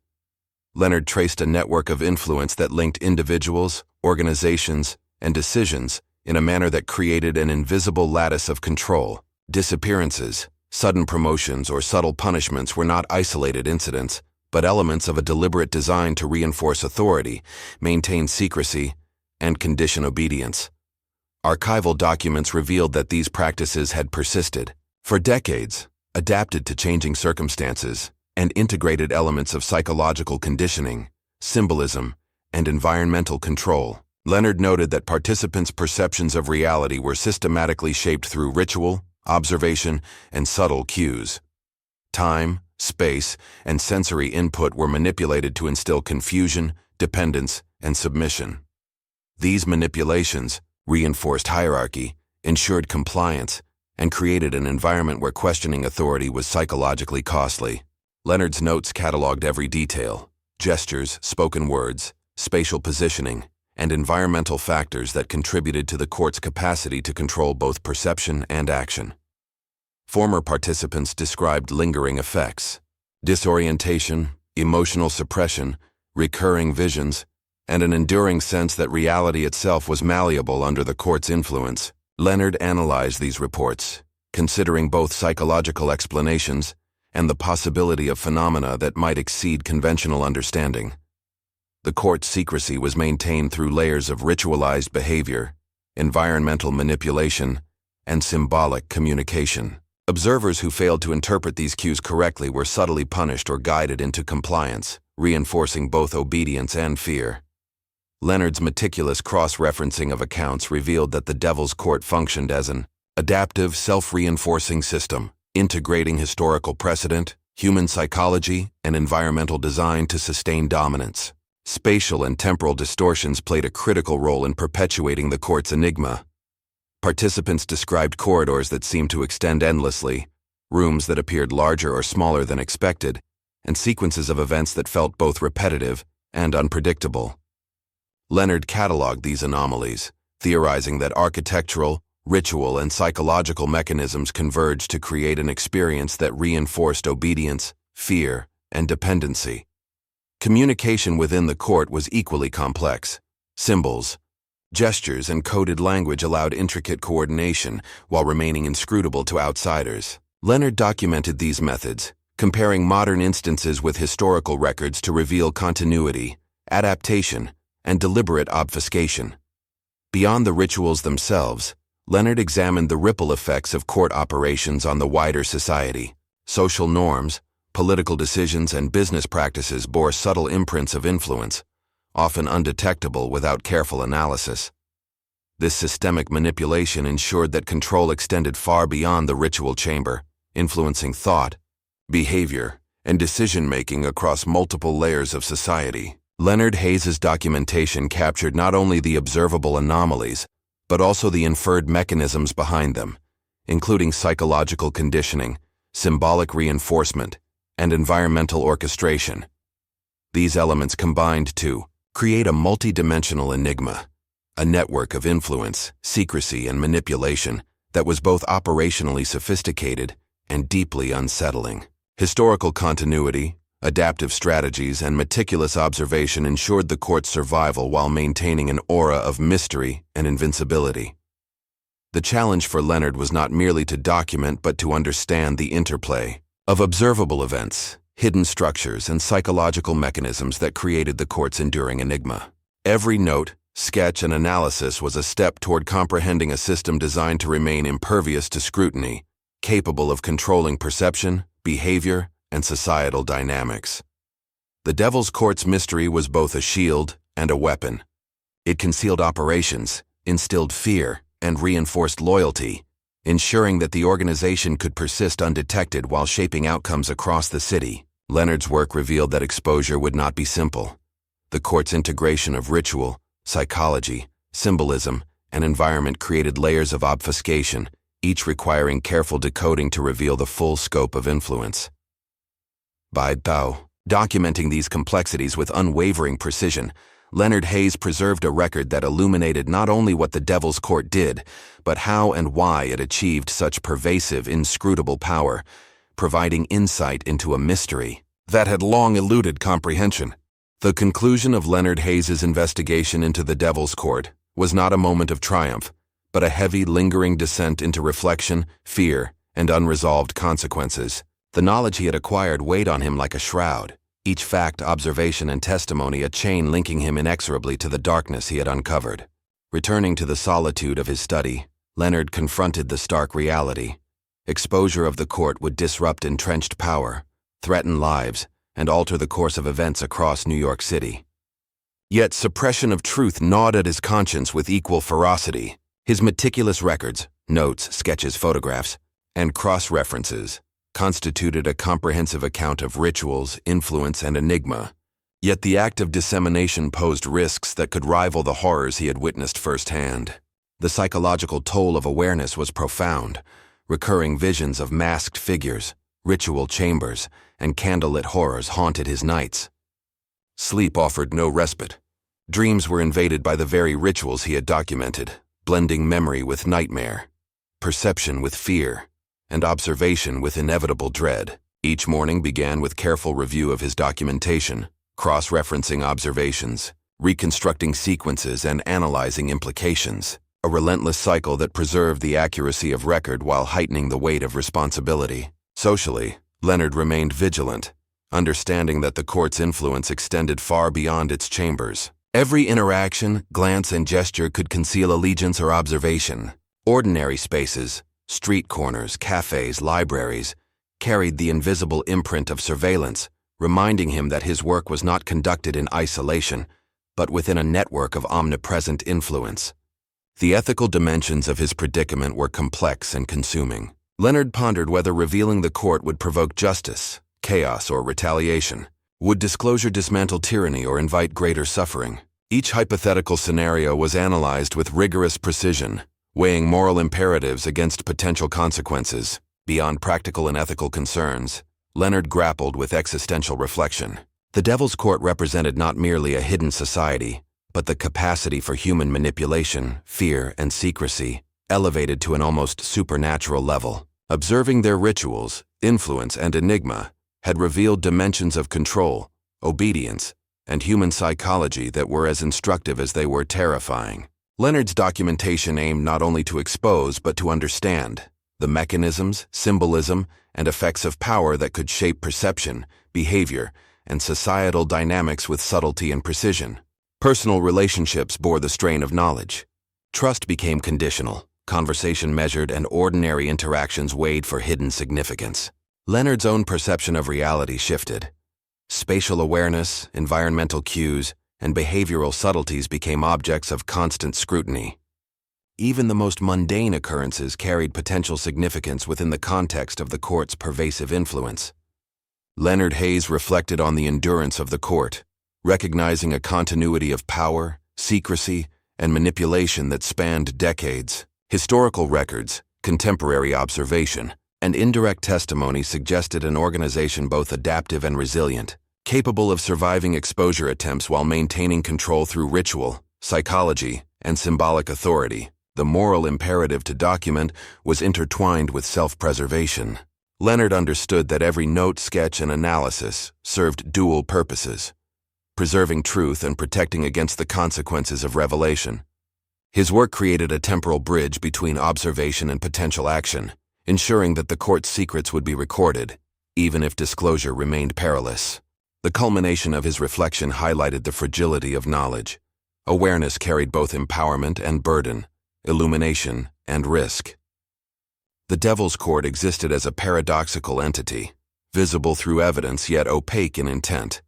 Leonard traced a network of influence that linked individuals, organizations, and decisions in a manner that created an invisible lattice of control. Disappearances, sudden promotions, or subtle punishments were not isolated incidents, but elements of a deliberate design to reinforce authority, maintain secrecy, and condition obedience. Archival documents revealed that these practices had persisted for decades, adapted to changing circumstances, and integrated elements of psychological conditioning, symbolism, and environmental control. Leonard noted that participants' perceptions of reality were systematically shaped through ritual, observation, and subtle cues. Time, space, and sensory input were manipulated to instill confusion, dependence, and submission. These manipulations reinforced hierarchy, ensured compliance, and created an environment where questioning authority was psychologically costly. Leonard's notes cataloged every detail: gestures, spoken words, spatial positioning, and environmental factors that contributed to the court's capacity to control both perception and action. Former participants described lingering effects: disorientation, emotional suppression, recurring visions, and an enduring sense that reality itself was malleable under the court's influence. Leonard analyzed these reports, considering both psychological explanations and the possibility of phenomena that might exceed conventional understanding. The court's secrecy was maintained through layers of ritualized behavior, environmental manipulation, and symbolic communication. Observers who failed to interpret these cues correctly were subtly punished or guided into compliance, reinforcing both obedience and fear. Leonard's meticulous cross-referencing of accounts revealed that the Devil's Court functioned as an adaptive, self-reinforcing system, integrating historical precedent, human psychology, and environmental design to sustain dominance. Spatial and temporal distortions played a critical role in perpetuating the court's enigma. Participants described corridors that seemed to extend endlessly, rooms that appeared larger or smaller than expected, and sequences of events that felt both repetitive and unpredictable. Leonard cataloged these anomalies, theorizing that architectural ritual, and psychological mechanisms converged to create an experience that reinforced obedience, fear, and dependency. Communication within the court was equally complex. Symbols, gestures, and coded language allowed intricate coordination while remaining inscrutable to outsiders. Leonard documented these methods, comparing modern instances with historical records to reveal continuity, adaptation, and deliberate obfuscation. Beyond the rituals themselves, Leonard examined the ripple effects of court operations on the wider society. Social norms, political decisions, and business practices bore subtle imprints of influence, often undetectable without careful analysis. This systemic manipulation ensured that control extended far beyond the ritual chamber, influencing thought, behavior, and decision-making across multiple layers of society. Leonard Hayes's documentation captured not only the observable anomalies, but also the inferred mechanisms behind them, including psychological conditioning, symbolic reinforcement, and environmental orchestration. These elements combined to create a multidimensional enigma, a network of influence, secrecy, and manipulation that was both operationally sophisticated and deeply unsettling. Historical continuity, adaptive strategies, and meticulous observation ensured the court's survival while maintaining an aura of mystery and invincibility. The challenge for Leonard was not merely to document but to understand the interplay of observable events, hidden structures, and psychological mechanisms that created the court's enduring enigma. Every note, sketch, and analysis was a step toward comprehending a system designed to remain impervious to scrutiny, capable of controlling perception, behavior, and societal dynamics. The Devil's Court's mystery was both a shield and a weapon. It concealed operations, instilled fear, and reinforced loyalty, ensuring that the organization could persist undetected while shaping outcomes across the city. Leonard's work revealed that exposure would not be simple. The court's integration of ritual, psychology, symbolism, and environment created layers of obfuscation, each requiring careful decoding to reveal the full scope of influence. By documenting these complexities with unwavering precision, Leonard Hayes preserved a record that illuminated not only what the Devil's Court did, but how and why it achieved such pervasive, inscrutable power, providing insight into a mystery that had long eluded comprehension. The conclusion of Leonard Hayes's investigation into the Devil's Court was not a moment of triumph, but a heavy, lingering descent into reflection, fear, and unresolved consequences. The knowledge he had acquired weighed on him like a shroud, each fact, observation, and testimony a chain linking him inexorably to the darkness he had uncovered. Returning to the solitude of his study, Leonard confronted the stark reality. Exposure of the court would disrupt entrenched power, threaten lives, and alter the course of events across New York City. Yet suppression of truth gnawed at his conscience with equal ferocity. His meticulous records, notes, sketches, photographs, and cross-references constituted a comprehensive account of rituals, influence, and enigma. Yet the act of dissemination posed risks that could rival the horrors he had witnessed firsthand. The psychological toll of awareness was profound. Recurring visions of masked figures, ritual chambers, and candlelit horrors haunted his nights. Sleep offered no respite. Dreams were invaded by the very rituals he had documented, blending memory with nightmare, perception with fear, and observation with inevitable dread. Each morning began with careful review of his documentation, cross-referencing observations, reconstructing sequences, and analyzing implications, a relentless cycle that preserved the accuracy of record while heightening the weight of responsibility. Socially, Leonard remained vigilant, understanding that the court's influence extended far beyond its chambers. Every interaction, glance, and gesture could conceal allegiance or observation. Ordinary spaces, street corners, cafes, libraries, carried the invisible imprint of surveillance, reminding him that his work was not conducted in isolation, but within a network of omnipresent influence. The ethical dimensions of his predicament were complex and consuming. Leonard pondered whether revealing the court would provoke justice, chaos, or retaliation. Would disclosure dismantle tyranny or invite greater suffering? Each hypothetical scenario was analyzed with rigorous precision, weighing moral imperatives against potential consequences. Beyond practical and ethical concerns, Leonard grappled with existential reflection. The Devil's Court represented not merely a hidden society, but the capacity for human manipulation, fear, and secrecy. elevated to an almost supernatural level. Observing their rituals, influence, and enigma had revealed dimensions of control, obedience, and human psychology that were as instructive as they were terrifying. Leonard's documentation aimed not only to expose but to understand the mechanisms, symbolism, and effects of power that could shape perception, behavior, and societal dynamics with subtlety and precision. Personal relationships bore the strain of knowledge. Trust became conditional, conversation measured, and ordinary interactions weighed for hidden significance. Leonard's own perception of reality shifted. Spatial awareness, environmental cues, and behavioral subtleties became objects of constant scrutiny. Even the most mundane occurrences carried potential significance within the context of the court's pervasive influence. Leonard Hayes reflected on the endurance of the court, recognizing a continuity of power, secrecy, and manipulation that spanned decades. Historical records, contemporary observation, and indirect testimony suggested an organization both adaptive and resilient, capable of surviving exposure attempts while maintaining control through ritual, psychology, and symbolic authority. The moral imperative to document was intertwined with self-preservation. Leonard understood that every note, sketch, and analysis served dual purposes: preserving truth and protecting against the consequences of revelation. His work created a temporal bridge between observation and potential action, ensuring that the court's secrets would be recorded, even if disclosure remained perilous. The culmination of his reflection highlighted the fragility of knowledge. Awareness carried both empowerment and burden, illumination and risk. The Devil's Court existed as a paradoxical entity, visible through evidence yet opaque in intent,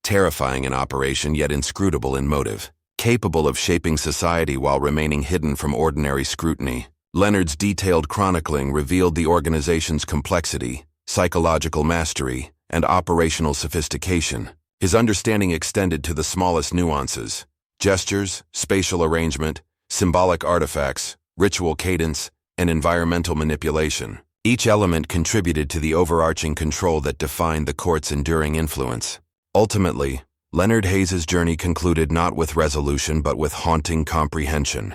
terrifying in operation yet inscrutable in motive, capable of shaping society while remaining hidden from ordinary scrutiny. Leonard's detailed chronicling revealed the organization's complexity, psychological mastery, and operational sophistication. His understanding extended to the smallest nuances: gestures, spatial arrangement, symbolic artifacts, ritual cadence, and environmental manipulation. Each element contributed to the overarching control that defined the court's enduring influence. Ultimately, Leonard Hayes's journey concluded not with resolution but with haunting comprehension.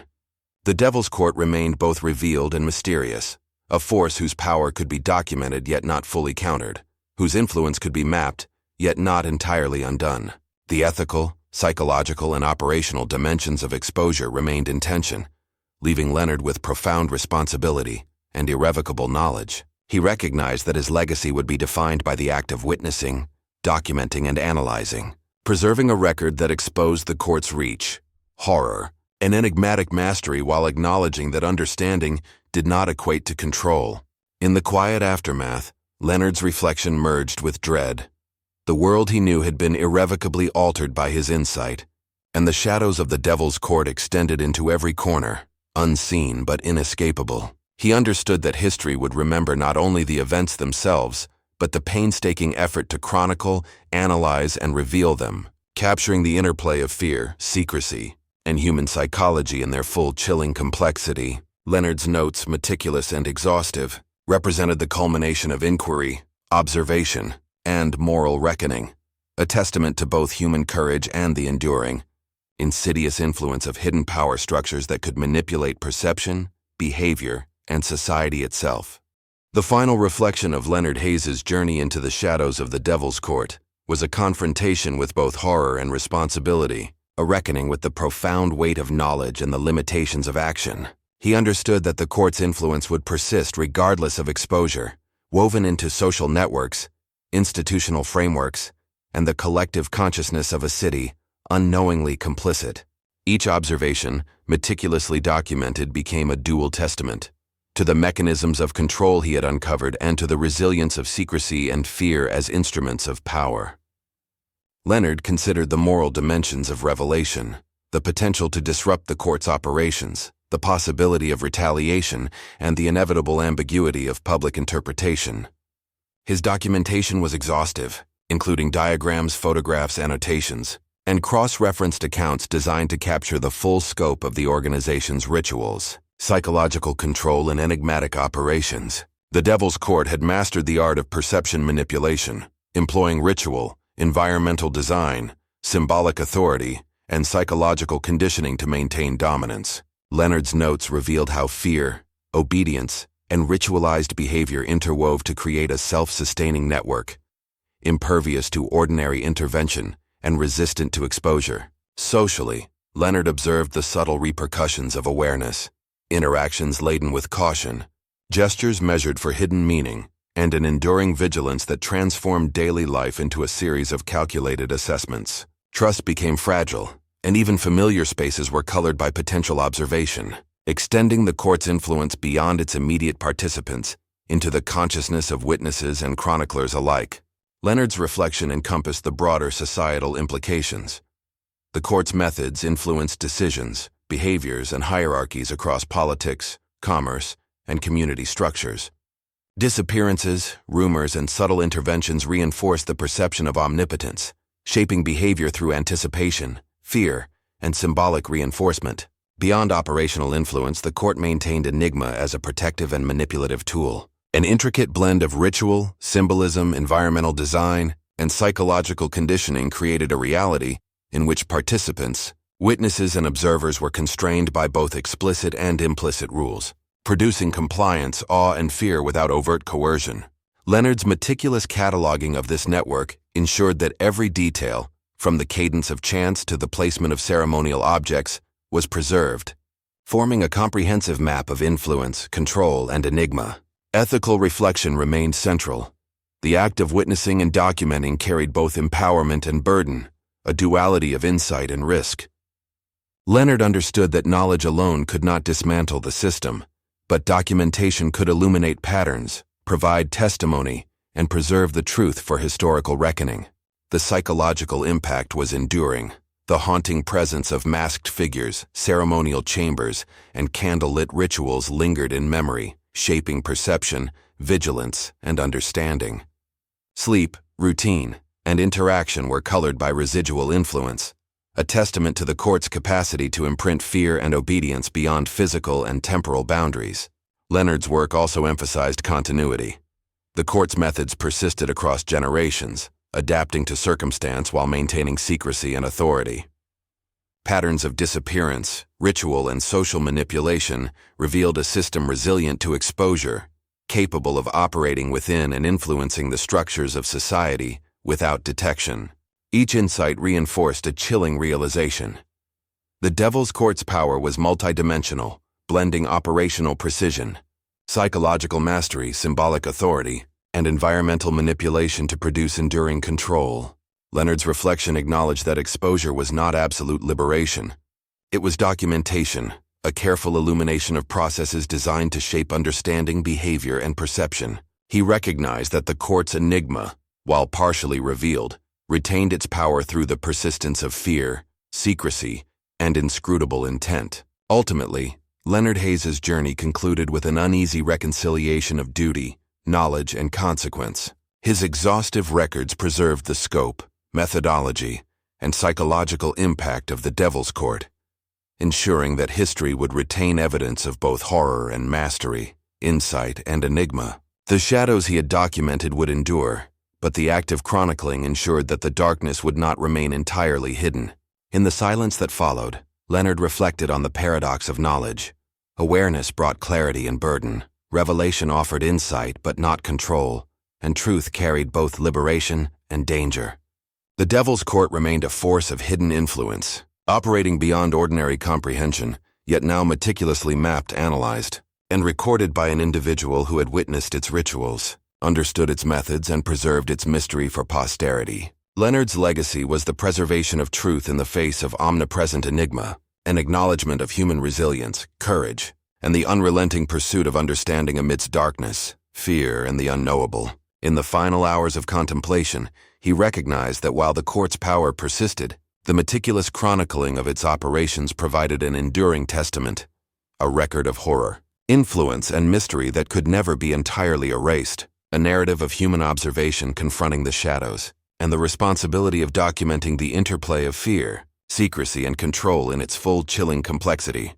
The Devil's Court remained both revealed and mysterious, a force whose power could be documented yet not fully countered, whose influence could be mapped, yet not entirely undone. The ethical, psychological, and operational dimensions of exposure remained in tension, leaving Leonard with profound responsibility and irrevocable knowledge. He recognized that his legacy would be defined by the act of witnessing, documenting, and analyzing, preserving a record that exposed the court's reach, horror, and enigmatic mastery while acknowledging that understanding did not equate to control. In the quiet aftermath, Leonard's reflection merged with dread. The world he knew had been irrevocably altered by his insight, and the shadows of the Devil's Court extended into every corner, unseen but inescapable. He understood that history would remember not only the events themselves, but the painstaking effort to chronicle, analyze, and reveal them, capturing the interplay of fear, secrecy, and human psychology in their full chilling complexity. Leonard's notes, meticulous and exhaustive, represented the culmination of inquiry, observation, and moral reckoning, a testament to both human courage and the enduring, insidious influence of hidden power structures that could manipulate perception, behavior, and society itself. The final reflection of Leonard Hayes's journey into the shadows of the Devil's Court was a confrontation with both horror and responsibility, a reckoning with the profound weight of knowledge and the limitations of action. He understood that the court's influence would persist regardless of exposure, woven into social networks, institutional frameworks, and the collective consciousness of a city, unknowingly complicit. Each observation, meticulously documented, became a dual testament to the mechanisms of control he had uncovered and to the resilience of secrecy and fear as instruments of power. Leonard considered the moral dimensions of revelation, the potential to disrupt the court's operations, the possibility of retaliation, and the inevitable ambiguity of public interpretation. His documentation was exhaustive, including diagrams, photographs, annotations, and cross-referenced accounts designed to capture the full scope of the organization's rituals, psychological control, and enigmatic operations. The Devil's Court had mastered the art of perception manipulation, employing ritual, environmental design, symbolic authority, and psychological conditioning to maintain dominance. Leonard's notes revealed how fear, obedience, and ritualized behavior interwove to create a self-sustaining network, impervious to ordinary intervention and resistant to exposure. Socially, Leonard observed the subtle repercussions of awareness, interactions laden with caution, gestures measured for hidden meaning, and an enduring vigilance that transformed daily life into a series of calculated assessments. Trust became fragile, and even familiar spaces were colored by potential observation, extending the court's influence beyond its immediate participants into the consciousness of witnesses and chroniclers alike. Leonard's reflection encompassed the broader societal implications. The court's methods influenced decisions, behaviors, and hierarchies across politics, commerce, and community structures. Disappearances, rumors, and subtle interventions reinforced the perception of omnipotence, shaping behavior through anticipation, fear, and symbolic reinforcement. Beyond operational influence, the court maintained enigma as a protective and manipulative tool. An intricate blend of ritual, symbolism, environmental design, and psychological conditioning created a reality in which participants, witnesses, and observers were constrained by both explicit and implicit rules, producing compliance, awe, and fear without overt coercion. Leonard's meticulous cataloging of this network ensured that every detail, from the cadence of chants to the placement of ceremonial objects, was preserved, forming a comprehensive map of influence, control, and enigma. Ethical reflection remained central. The act of witnessing and documenting carried both empowerment and burden, a duality of insight and risk. Leonard understood that knowledge alone could not dismantle the system, but documentation could illuminate patterns, provide testimony, and preserve the truth for historical reckoning. The psychological impact was enduring. The haunting presence of masked figures, ceremonial chambers, and candlelit rituals lingered in memory, shaping perception, vigilance, and understanding. Sleep, routine, and interaction were colored by residual influence, a testament to the court's capacity to imprint fear and obedience beyond physical and temporal boundaries. Leonard's work also emphasized continuity. The court's methods persisted across generations, adapting to circumstance while maintaining secrecy and authority. Patterns of disappearance, ritual, and social manipulation revealed a system resilient to exposure, capable of operating within and influencing the structures of society without detection. Each insight reinforced a chilling realization. The Devil's Court's power was multidimensional, blending operational precision, psychological mastery, symbolic authority, and environmental manipulation to produce enduring control. Leonard's reflection acknowledged that exposure was not absolute liberation. It was documentation, a careful illumination of processes designed to shape understanding, behavior, and perception. He recognized that the court's enigma, while partially revealed, retained its power through the persistence of fear, secrecy, and inscrutable intent. Ultimately, Leonard Hayes's journey concluded with an uneasy reconciliation of duty, knowledge, and consequence. His exhaustive records preserved the scope, methodology, and psychological impact of the Devil's Court, ensuring that history would retain evidence of both horror and mastery, insight and enigma. The shadows he had documented would endure, but the act of chronicling ensured that the darkness would not remain entirely hidden. In the silence that followed, Leonard reflected on the paradox of knowledge. Awareness brought clarity and burden. Revelation offered insight but not control, and truth carried both liberation and danger. The Devil's Court remained a force of hidden influence, operating beyond ordinary comprehension, yet now meticulously mapped, analyzed, and recorded by an individual who had witnessed its rituals, understood its methods, and preserved its mystery for posterity. Leonard's legacy was the preservation of truth in the face of omnipresent enigma, an acknowledgement of human resilience, courage, and the unrelenting pursuit of understanding amidst darkness, fear, and the unknowable. In the final hours of contemplation, he recognized that while the court's power persisted, the meticulous chronicling of its operations provided an enduring testament, a record of horror, influence, and mystery that could never be entirely erased, a narrative of human observation confronting the shadows, and the responsibility of documenting the interplay of fear, secrecy, and control in its full chilling complexity.